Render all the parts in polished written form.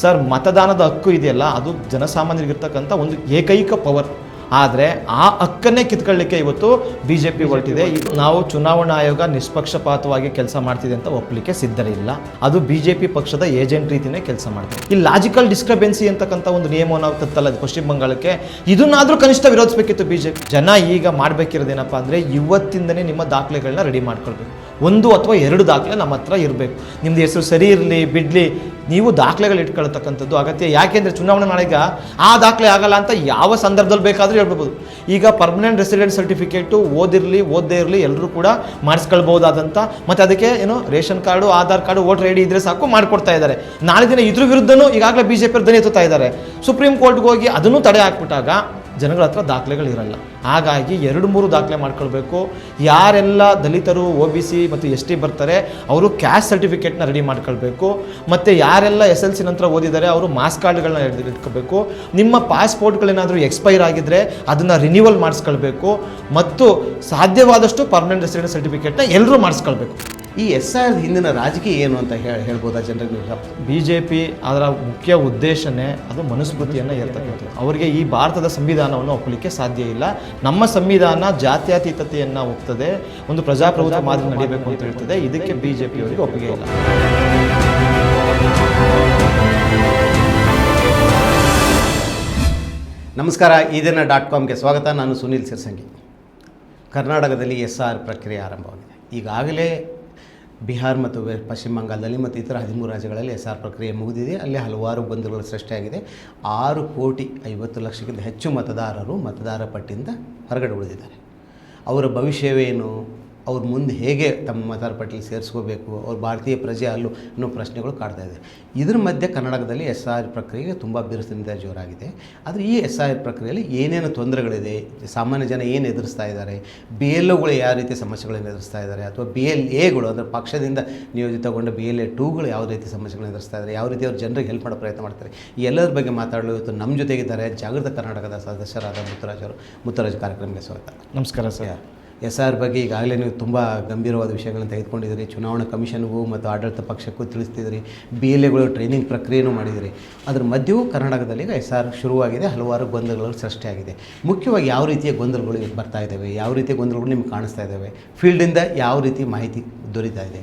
Sir, ಮತದಾನದ ಹಕ್ಕು ಇದೆಯಲ್ಲ, ಅದು ಜನಸಾಮಾನ್ಯರಿಗಿರ್ತಕ್ಕಂಥ ಒಂದು ಏಕೈಕ ಪವರ್. ಆದರೆ ಆ ಹಕ್ಕನ್ನೇ ಕಿತ್ಕೊಳ್ಳಿಕ್ಕೆ ಇವತ್ತು BJP ಹೊರಟಿದೆ. ನಾವು ಚುನಾವಣಾ ಆಯೋಗ ನಿಷ್ಪಕ್ಷಪಾತವಾಗಿ ಕೆಲಸ ಮಾಡ್ತಿದೆ ಅಂತ ಒಪ್ಪಲಿಕ್ಕೆ ಸಿದ್ಧರಿಲ್ಲ. ಅದು BJP ಪಕ್ಷದ ಏಜೆಂಟ್ ರೀತಿಯೇ ಕೆಲಸ ಮಾಡ್ತಾರೆ. ಈ ಲಾಜಿಕಲ್ ಡಿಸ್ಕ್ರಬೆನ್ಸಿ ಅಂತಕ್ಕಂಥ ಒಂದು ನಿಯಮವನ್ನು ತತ್ತಲ್ಲ ಪಶ್ಚಿಮ ಬಂಗಾಳಕ್ಕೆ, ಇದನ್ನಾದರೂ ಕನಿಷ್ಠ ವಿರೋಧಿಸಬೇಕಿತ್ತು BJP. ಜನ ಈಗ ಮಾಡಬೇಕಿರೋದೇನಪ್ಪ ಅಂದರೆ, ಇವತ್ತಿಂದನೇ ನಿಮ್ಮ ದಾಖಲೆಗಳನ್ನ ರೆಡಿ ಮಾಡ್ಕೊಳ್ಬೇಕು. 1 ಅಥವಾ 2 ದಾಖಲೆ ನಮ್ಮ ಹತ್ರ ಇರಬೇಕು. ನಿಮ್ಮದು ಹೆಸರು ಸರಿ ಇರಲಿ ಬಿಡಲಿ, ನೀವು ದಾಖಲೆಗಳು ಇಟ್ಕೊಳ್ತಕ್ಕಂಥದ್ದು ಅಗತ್ಯ. ಯಾಕೆಂದರೆ ಚುನಾವಣಾ ನಾಳೆಗ ಆ ದಾಖಲೆ ಆಗಲ್ಲ ಅಂತ ಯಾವ ಸಂದರ್ಭದಲ್ಲಿ ಬೇಕಾದರೂ ಹೇಳ್ಬೋದು. ಈಗ ಪರ್ಮನೆಂಟ್ ರೆಸಿಡೆಂಟ್ ಸರ್ಟಿಫಿಕೇಟು ಓದಿರಲಿ ಓದದೇ ಇರಲಿ ಎಲ್ಲರೂ ಕೂಡ ಮಾಡಿಸ್ಕೊಳ್ಬೋದಾದಂಥ, ಮತ್ತು ಅದಕ್ಕೆ ration card, Aadhaar card, voter ID ಇದ್ದರೆ ಸಾಕು ಮಾಡಿಕೊಡ್ತಾ ಇದ್ದಾರೆ. ನಾಳೆ ದಿನ ಇದ್ರ ವಿರುದ್ಧನೂ ಈಗಾಗಲೇ BJP ಧ್ವನಿ ಎತ್ತುತ್ತಾ ಇದ್ದಾರೆ. ಸುಪ್ರೀಂ ಕೋರ್ಟ್ಗೆ ಹೋಗಿ ಅದನ್ನು ತಡೆ ಹಾಕ್ಬಿಟ್ಟಾಗ ಜನಗಳ ಹತ್ರ ದಾಖಲೆಗಳಿರಲ್ಲ. ಹಾಗಾಗಿ 2-3 ದಾಖಲೆ ಮಾಡ್ಕೊಳ್ಬೇಕು. ಯಾರೆಲ್ಲ ದಲಿತರು, OBC ಮತ್ತು ST ಬರ್ತಾರೆ ಅವರು ಕ್ಯಾಸ್ಟ್ ಸರ್ಟಿಫಿಕೇಟ್ನ ರೆಡಿ ಮಾಡ್ಕೊಳ್ಬೇಕು. ಮತ್ತು ಯಾರೆಲ್ಲ SLC ನಂತರ ಓದಿದ್ದಾರೆ ಅವರು ಮಾಸ್ ಕಾರ್ಡ್ಗಳನ್ನ ಇಟ್ಕೋಬೇಕು. ನಿಮ್ಮ ಪಾಸ್ಪೋರ್ಟ್ಗಳೇನಾದರೂ ಎಕ್ಸ್ಪೈರ್ ಆಗಿದ್ದರೆ ಅದನ್ನು ರಿನ್ಯೂವಲ್ ಮಾಡಿಸ್ಕೊಳ್ಬೇಕು. ಮತ್ತು ಸಾಧ್ಯವಾದಷ್ಟು ಪರ್ಮನೆಂಟ್ ರೆಸಿಡೆಂಟ್ ಸರ್ಟಿಫಿಕೇಟ್ನ ಎಲ್ಲರೂ ಮಾಡಿಸ್ಕೊಳ್ಬೇಕು. ಈ SIR ಹಿಂದಿನ ರಾಜಕೀಯ ಏನು ಅಂತ ಹೇಳ್ಬೋದಾ ಜನರಿಗೆ? BJP ಅದರ ಮುಖ್ಯ ಉದ್ದೇಶನೇ ಅದು ಮನುಸ್ಮೃತಿಯನ್ನು ಏರ್ತಕ್ಕಂಥದ್ದು. ಅವರಿಗೆ ಈ ಭಾರತದ ಸಂವಿಧಾನವನ್ನು ಒಪ್ಪಲಿಕ್ಕೆ ಸಾಧ್ಯ ಇಲ್ಲ. ನಮ್ಮ ಸಂವಿಧಾನ ಜಾತ್ಯತೀತತೆಯನ್ನು ಒಪ್ತದೆ, ಒಂದು ಪ್ರಜಾಪ್ರಭುತ್ವ ಮಾದರಿ ನಡೀಬೇಕು ಅಂತ ಹೇಳ್ತದೆ. ಇದಕ್ಕೆ BJP ಅವರಿಗೆ ಒಪ್ಪಿಗೆ ಇಲ್ಲ. ನಮಸ್ಕಾರ, ಇದನ್ನ.comಗೆ ಸ್ವಾಗತ. ನಾನು ಸುನಿಲ್ ಸಿರ್ಸಂಗಿ. ಕರ್ನಾಟಕದಲ್ಲಿ SIR ಪ್ರಕ್ರಿಯೆ ಆರಂಭವಾಗಿದೆ. ಈಗಾಗಲೇ ಬಿಹಾರ್ ಮತ್ತು ಪಶ್ಚಿಮ ಬಂಗಾಳದಲ್ಲಿ ಮತ್ತು ಇತರ 13 ರಾಜ್ಯಗಳಲ್ಲಿ SIR ಪ್ರಕ್ರಿಯೆ ಮುಗಿದಿದೆ. ಅಲ್ಲಿ ಹಲವಾರು ಗೊಂದಲಗಳು ಸೃಷ್ಟಿಯಾಗಿದೆ. 6,50,00,000ಕ್ಕಿಂತ ಹೆಚ್ಚು ಮತದಾರರು ಮತದಾರ ಪಟ್ಟಿಯಿಂದ ಹೊರಗಡೆ ಉಳಿದಿದ್ದಾರೆ. ಅವರ ಭವಿಷ್ಯವೇನು, ಅವ್ರು ಮುಂದೆ ಹೇಗೆ ತಮ್ಮ ಮತದಾರ ಪಟ್ಟಿಯಲ್ಲಿ ಸೇರಿಸ್ಕೋಬೇಕು, ಅವ್ರ ಭಾರತೀಯ ಪ್ರಜೆ ಅಲ್ಲೂ ಇನ್ನೂ ಪ್ರಶ್ನೆಗಳು ಕಾಡ್ತಾ ಇದೆ. ಇದ್ರ ಮಧ್ಯೆ ಕರ್ನಾಟಕದಲ್ಲಿ SIR ಪ್ರಕ್ರಿಯೆ ತುಂಬ ಬಿರುಸಿನಿಂದ ಜೋರಾಗಿದೆ. ಆದರೆ ಈ SIR ಪ್ರಕ್ರಿಯೆಯಲ್ಲಿ ಏನೇನು ತೊಂದರೆಗಳಿದೆ, ಸಾಮಾನ್ಯ ಜನ ಏನು ಎದುರಿಸ್ತಾ ಇದ್ದಾರೆ, BLOಗಳು ಯಾವ ರೀತಿ ಸಮಸ್ಯೆಗಳನ್ನು ಎದುರಿಸ್ತಾ ಇದ್ದಾರೆ, ಅಥವಾ BLAಗಳು ಅಂದರೆ ಪಕ್ಷದಿಂದ ನಿಯೋಜಿತಗೊಂಡ BLA2ಗಳು ಯಾವ ರೀತಿ ಸಮಸ್ಯೆಗಳನ್ನು ಎದುರಿಸ್ತಾ ಇದ್ದಾರೆ, ಯಾವ ರೀತಿ ಅವ್ರು ಜನರಿಗೆ ಹೆಲ್ಪ್ ಮಾಡೋ ಪ್ರಯತ್ನ ಮಾಡ್ತಾರೆ, ಈ ಎಲ್ಲರ ಬಗ್ಗೆ ಮಾತಾಡಲು ಇವತ್ತು ನಮ್ಮ ಜೊತೆಗಿದ್ದಾರೆ ಜಾಗೃತ ಕರ್ನಾಟಕದ ಸದಸ್ಯರಾದ ಮುತ್ತುರಾಜ್ ಕಾರ್ಯಕ್ರಮಕ್ಕೆ ಸ್ವಾಗತ. ನಮಸ್ಕಾರ ಸರ್. SIR ಬಗ್ಗೆ ಈಗಾಗಲೇ ನೀವು ತುಂಬ ಗಂಭೀರವಾದ ವಿಷಯಗಳನ್ನು ತೆಗೆದುಕೊಂಡಿದ್ದೀರಿ. ಚುನಾವಣಾ ಕಮಿಷನ್ಗೂ ಮತ್ತು ಆಡಳಿತ ಪಕ್ಷಕ್ಕೂ ತಿಳಿಸ್ತಿದ್ದೀರಿ. BLAಗಳು ಟ್ರೈನಿಂಗ್ ಪ್ರಕ್ರಿಯೆನೂ ಮಾಡಿದಿರಿ. ಅದರ ಮಧ್ಯೆಯೂ ಕರ್ನಾಟಕದಲ್ಲಿ ಈಗ SIR ಶುರುವಾಗಿದೆ. ಹಲವಾರು ಗೊಂದಲಗಳು ಸೃಷ್ಟಿಯಾಗಿದೆ. ಮುಖ್ಯವಾಗಿ ಯಾವ ರೀತಿಯ ಗೊಂದಲಗಳು ಬರ್ತಾ ಇದ್ದಾವೆ, ಯಾವ ರೀತಿಯ ಗೊಂದಲಗಳು ನಿಮ್ಗೆ ಕಾಣಿಸ್ತಾ ಇದ್ದಾವೆ, ಫೀಲ್ಡಿಂದ ಯಾವ ರೀತಿ ಮಾಹಿತಿ ದೊರೀತಾ ಇದೆ?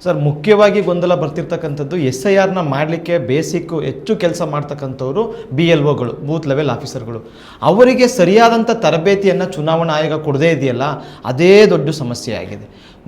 ಸರ್, ಮುಖ್ಯವಾಗಿ ಗೊಂದಲ ಬರ್ತಿರ್ತಕ್ಕಂಥದ್ದು SIRನ ಮಾಡಲಿಕ್ಕೆ ಹೆಚ್ಚು ಕೆಲಸ ಮಾಡ್ತಕ್ಕಂಥವ್ರು BLOಗಳು, ಬೂತ್ ಲೆವೆಲ್ ಆಫೀಸರ್ಗಳು. ಅವರಿಗೆ ಸರಿಯಾದಂಥ ತರಬೇತಿಯನ್ನು ಚುನಾವಣಾ ಆಯೋಗ ಕೊಡದೇ ಇದೆಯಲ್ಲ, ಅದೇ ದೊಡ್ಡ ಸಮಸ್ಯೆ ಆಗಿದೆ.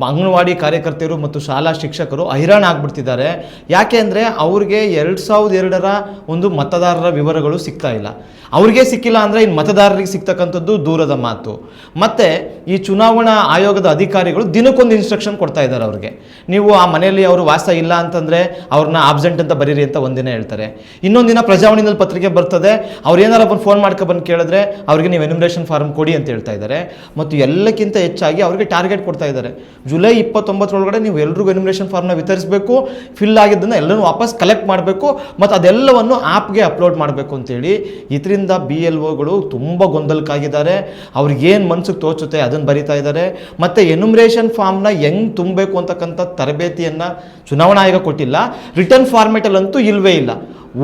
ಅಂಗನವಾಡಿ ಕಾರ್ಯಕರ್ತೆಯರು ಮತ್ತು ಶಾಲಾ ಶಿಕ್ಷಕರು ಹೈರಾಣ ಆಗ್ಬಿಡ್ತಿದ್ದಾರೆ. ಯಾಕೆ ಅಂದರೆ ಅವ್ರಿಗೆ 2002ರ ಒಂದು ಮತದಾರರ ವಿವರಗಳು ಸಿಗ್ತಾ ಇಲ್ಲ. ಅವ್ರಿಗೆ ಸಿಕ್ಕಿಲ್ಲ ಅಂದರೆ ಇನ್ನು ಮತದಾರರಿಗೆ ಸಿಗ್ತಕ್ಕಂಥದ್ದು ದೂರದ ಮಾತು. ಮತ್ತು ಈ ಚುನಾವಣಾ ಆಯೋಗದ ಅಧಿಕಾರಿಗಳು ದಿನಕ್ಕೊಂದು ಇನ್ಸ್ಟ್ರಕ್ಷನ್ ಕೊಡ್ತಾ ಇದ್ದಾರೆ ಅವ್ರಿಗೆ. ನೀವು ಆ ಮನೆಯಲ್ಲಿ ಅವರು ವಾಸ ಇಲ್ಲ ಅಂತಂದರೆ ಅವ್ರನ್ನ ಆಬ್ಸೆಂಟ್ ಅಂತ ಬರೀರಿ ಅಂತ ಒಂದಿನ ಹೇಳ್ತಾರೆ. ಇನ್ನೊಂದು ದಿನ ಪ್ರಜಾವಾಣಿನಲ್ಲಿ ಪತ್ರಿಕೆ ಬರ್ತದೆ, ಅವ್ರು ಏನಾರ ಬಂದು ಫೋನ್ ಮಾಡ್ಕೊಬಂದು ಕೇಳಿದ್ರೆ ಅವ್ರಿಗೆ ನೀವು ಎನ್ಯುಮರೇಷನ್ ಫಾರ್ಮ್ ಕೊಡಿ ಅಂತ ಹೇಳ್ತಾ ಇದ್ದಾರೆ. ಮತ್ತು ಎಲ್ಲಕ್ಕಿಂತ ಹೆಚ್ಚಾಗಿ ಅವ್ರಿಗೆ ಟಾರ್ಗೆಟ್ ಕೊಡ್ತಾ ಇದ್ದಾರೆ. ಜುಲೈ 29 ನೀವು ಎಲ್ರಿಗೂ ಎನ್ಯುಮರೇಷನ್ ಫಾರ್ಮ್ನ ವಿತರಿಸಬೇಕು, ಫಿಲ್ ಆಗಿದ್ದನ್ನು ಎಲ್ಲನೂ ವಾಪಸ್ ಕಲೆಕ್ಟ್ ಮಾಡಬೇಕು, ಮತ್ತು ಅದೆಲ್ಲವನ್ನು ಆ್ಯಪ್ಗೆ ಅಪ್ಲೋಡ್ ಮಾಡಬೇಕು ಅಂತೇಳಿ. ಇದರಿಂದ BLOಗಳು ತುಂಬ ಗೊಂದಲಕ್ಕಾಗಿದ್ದಾರೆ. ಅವ್ರಿಗೇನು ಮನಸ್ಸಿಗೆ ತೋಚುತ್ತೆ ಅದನ್ನು ಬರಿತಾ ಇದ್ದಾರೆ. ಮತ್ತು ಎನ್ಯುಮರೇಷನ್ ಫಾರ್ಮ್ನ ಹೆಂಗೆ ತುಂಬಬೇಕು ಅಂತಕ್ಕಂಥ ತರಬೇತಿಯನ್ನು ಚುನಾವಣಾ ಆಯೋಗ ಕೊಟ್ಟಿಲ್ಲ. ರಿಟರ್ನ್ ಫಾರ್ಮೇಟಲ್ಲಂತೂ ಇಲ್ಲವೇ ಇಲ್ಲ.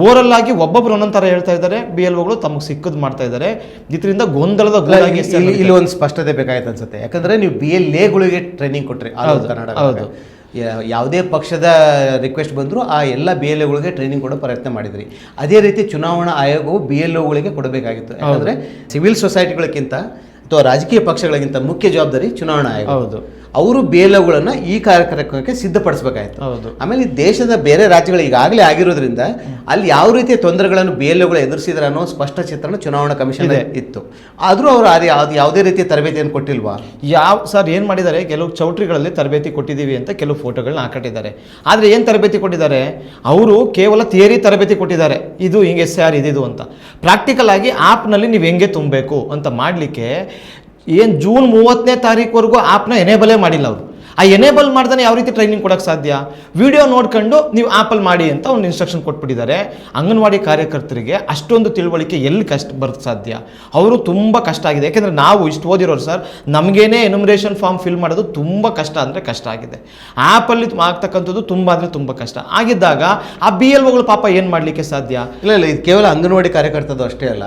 ಓರಲ್ ಆಗಿ ಒಬ್ಬೊಬ್ರು ಒಂದೊಂದು ಥರ ಹೇಳ್ತಾ ಇದ್ದಾರೆ. BLOಗಳು ತಮಗೆ ಸಿಕ್ಕದು ಮಾಡ್ತಾ ಇದ್ದಾರೆ. ಇದರಿಂದ ಗೊಂದಲದ ಗೋಲಾಗಿ ಇಲ್ಲಿ ಒಂದು ಸ್ಪಷ್ಟತೆ ಬೇಕಾಯ್ತು ಅನ್ಸುತ್ತೆ. ಯಾಕಂದರೆ ನೀವು BLAಗಳಿಗೆ ಟ್ರೈನಿಂಗ್ ಕೊಟ್ಟರೆ ಕರ್ನಾಟಕ, ಹೌದು, ಯಾವುದೇ ಪಕ್ಷದ ರಿಕ್ವೆಸ್ಟ್ ಬಂದರೂ ಆ ಎಲ್ಲ BLOಗಳಿಗೆ ಟ್ರೈನಿಂಗ್ ಕೊಡೋ ಪ್ರಯತ್ನ ಮಾಡಿದ್ರಿ. ಅದೇ ರೀತಿ ಚುನಾವಣಾ ಆಯೋಗವು BLOಗಳಿಗೆ ಕೊಡಬೇಕಾಗಿತ್ತು. ಯಾಕಂದರೆ ಸಿವಿಲ್ ಸೊಸೈಟಿಗಳಿಗಿಂತ ಅಥವಾ ರಾಜಕೀಯ ಪಕ್ಷಗಳಿಗಿಂತ ಮುಖ್ಯ ಜವಾಬ್ದಾರಿ ಚುನಾವಣಾ ಆಯೋಗ. ಹೌದು, ಅವರು BLOಗಳನ್ನು ಈ ಕಾರ್ಯಕ್ರಮಕ್ಕೆ ಸಿದ್ಧಪಡಿಸಬೇಕಾಯಿತು. ಆಮೇಲೆ ದೇಶದ ಬೇರೆ ರಾಜ್ಯಗಳು ಈಗಾಗಲೇ ಆಗಿರೋದ್ರಿಂದ ಅಲ್ಲಿ ಯಾವ ರೀತಿಯ ತೊಂದರೆಗಳನ್ನು BLOಗಳು ಎದುರಿಸಿದ್ರೆ ಅನ್ನೋ ಸ್ಪಷ್ಟ ಚಿತ್ರಣ ಚುನಾವಣಾ ಕಮಿಷನ್ ಇತ್ತು. ಆದರೂ ಅವರು ಯಾವುದೇ ರೀತಿಯ ತರಬೇತಿಯನ್ನು ಕೊಟ್ಟಿಲ್ವಾ? ಸರ್ ಏನು ಮಾಡಿದ್ದಾರೆ, ಕೆಲವು ಚೌಟ್ರಿಗಳಲ್ಲಿ ತರಬೇತಿ ಕೊಟ್ಟಿದ್ದೀವಿ ಅಂತ ಕೆಲವು ಫೋಟೋಗಳನ್ನ ಹಾಕಿಟ್ಟಿದ್ದಾರೆ. ಆದರೆ ಏನು ತರಬೇತಿ ಕೊಟ್ಟಿದ್ದಾರೆ, ಅವರು ಕೇವಲ ಥಿಯರಿ ತರಬೇತಿ ಕೊಟ್ಟಿದ್ದಾರೆ. ಇದು ಹಿಂಗೆ SIR ಇದಿದು ಅಂತ. ಪ್ರಾಕ್ಟಿಕಲ್ ಆಗಿ ಆ್ಯಪ್ನಲ್ಲಿ ನೀವು ಹೆಂಗೆ ತುಂಬಬೇಕು ಅಂತ ಮಾಡಲಿಕ್ಕೆ ಜೂನ್ 30ನೇ ತಾರೀಕುವರೆಗೂ ಆ್ಯಪ್ನ ಎನೇಬಲೇ ಮಾಡಿಲ್ಲ ಅವರು. ಆ ಎನೇಬಲ್ ಮಾಡ್ದಾನೆ ಯಾವ ರೀತಿ ಟ್ರೈನಿಂಗ್ ಕೊಡೋಕ್ಕೆ ಸಾಧ್ಯ? ವಿಡಿಯೋ ನೋಡ್ಕೊಂಡು ನೀವು ಆ್ಯಪಲ್ಲಿ ಮಾಡಿ ಅಂತ ಒಂದು ಇನ್ಸ್ಟ್ರಕ್ಷನ್ ಕೊಟ್ಬಿಟ್ಟಿದ್ದಾರೆ. ಅಂಗನವಾಡಿ ಕಾರ್ಯಕರ್ತರಿಗೆ ಅಷ್ಟೊಂದು ತಿಳುವಳಿಕೆ ಎಲ್ಲಿ ಬರೋಕ್ಕೆ ಸಾಧ್ಯ? ಅವರು ತುಂಬ ಕಷ್ಟ ಆಗಿದೆ. ಯಾಕೆಂದರೆ ನಾವು ಇಷ್ಟು ಓದಿರೋರು ಸರ್, ನಮಗೇನೆ ಎನ್ಯುಮರೇಷನ್ ಫಾರ್ಮ್ ಫಿಲ್ ಮಾಡೋದು ತುಂಬ ಕಷ್ಟ ಅಂದರೆ ಕಷ್ಟ ಆಗಿದೆ. ಆ್ಯಪಲ್ಲಿ ಆಗ್ತಕ್ಕಂಥದ್ದು ತುಂಬ ಅಂದರೆ ತುಂಬ ಕಷ್ಟ ಆಗಿದ್ದಾಗ ಆ BLOಗಳು ಪಾಪ ಏನು ಮಾಡಲಿಕ್ಕೆ ಸಾಧ್ಯ? ಇಲ್ಲ ಇದು ಕೇವಲ ಅಂಗನವಾಡಿ ಕಾರ್ಯಕರ್ತರು ಅಷ್ಟೇ ಅಲ್ಲ,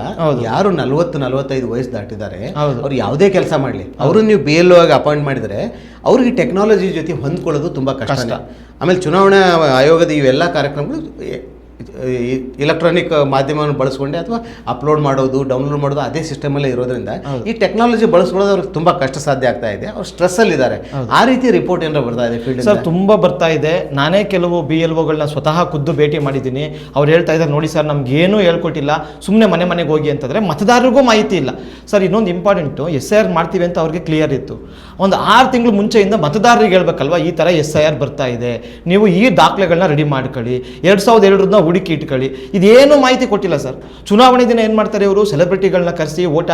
ಯಾರು 40-45 ವಯಸ್ಸು ದಾಟಿದ್ದಾರೆ ಅವ್ರು ಯಾವುದೇ ಕೆಲಸ ಮಾಡಲಿ, ಅವರು ನೀವು BLO ಆಗಿ ಅಪಾಯಿಂಟ್ ಮಾಡಿದರೆ ಅವ್ರಿಗೆ ಟೆಕ್ನಾಲಜಿ ಜೊತೆ ಹೊಂದ್ಕೊಳ್ಳೋದು ತುಂಬ ಕಷ್ಟ. ಆಮೇಲೆ ಚುನಾವಣಾ ಆಯೋಗದ ಇವೆಲ್ಲ ಕಾರ್ಯಕ್ರಮಗಳು ಇಲೆಕ್ಟ್ರಾನಿಕ್ ಮಾಧ್ಯಮವನ್ನು ಬಳಸ್ಕೊಂಡೆ ಅಥವಾ ಅಪ್ಲೋಡ್ ಮಾಡೋದು, ಡೌನ್ಲೋಡ್ ಮಾಡೋದು ಅದೇ ಸಿಸ್ಟಮಲ್ಲೇ ಇರೋದ್ರಿಂದ ಈ ಟೆಕ್ನಾಲಜಿ ಬಳಸ್ಕೊಳ್ಳೋದು ಅವ್ರಿಗೆ ತುಂಬ ಕಷ್ಟ ಸಾಧ್ಯ ಆಗ್ತಾ ಇದೆ. ಅವ್ರು ಸ್ಟ್ರೆಸ್ಸಲ್ಲಿದ್ದಾರೆ. ಆ ರೀತಿ ರಿಪೋರ್ಟ್ ಏನಾರ ಬರ್ತಾ ಇದೆ ಫೀಲ್ಡ್ ಸರ್? ತುಂಬ ಬರ್ತಾ ಇದೆ. ನಾನೇ ಕೆಲವು BLOಗಳನ್ನ ಸ್ವತಃ ಖುದ್ದು ಭೇಟಿ ಮಾಡಿದ್ದೀನಿ. ಅವ್ರು ಹೇಳ್ತಾ ಇದ್ದಾರೆ, ನೋಡಿ ಸರ್ ನಮ್ಗೇನೂ ಹೇಳ್ಕೊಟ್ಟಿಲ್ಲ, ಸುಮ್ಮನೆ ಮನೆಗೆ ಹೋಗಿ ಅಂತಂದರೆ ಮತದಾರರಿಗೂ ಮಾಹಿತಿ ಇಲ್ಲ ಸರ್. ಇನ್ನೊಂದು ಇಂಪಾರ್ಟೆಂಟು, SIR ಮಾಡ್ತೀವಿ ಅಂತ ಅವ್ರಿಗೆ ಕ್ಲಿಯರ್ ಇತ್ತು. ಒಂದು 6 ತಿಂಗಳು ಮುಂಚೆಯಿಂದ ಮತದಾರರಿಗೆ ಹೇಳ್ಬೇಕಲ್ವ, ಈ ಥರ SIR ಬರ್ತಾ ಇದೆ, ನೀವು ಈ ದಾಖಲೆಗಳನ್ನ ರೆಡಿ ಮಾಡ್ಕೊಳ್ಳಿ, 2002 ಹುಡುಕಿ ಇಟ್ಕೊಳ್ಳಿ. ಇದೇನು ಮಾಹಿತಿ ಕೊಟ್ಟಿಲ್ಲ ಸರ್. ಚುನಾವಣೆ ದಿನ ಏನು ಮಾಡ್ತಾರೆ ಇವರು? ಸೆಲೆಬ್ರಿಟಿಗಳನ್ನ ಕರೆಸಿ ಓಟ್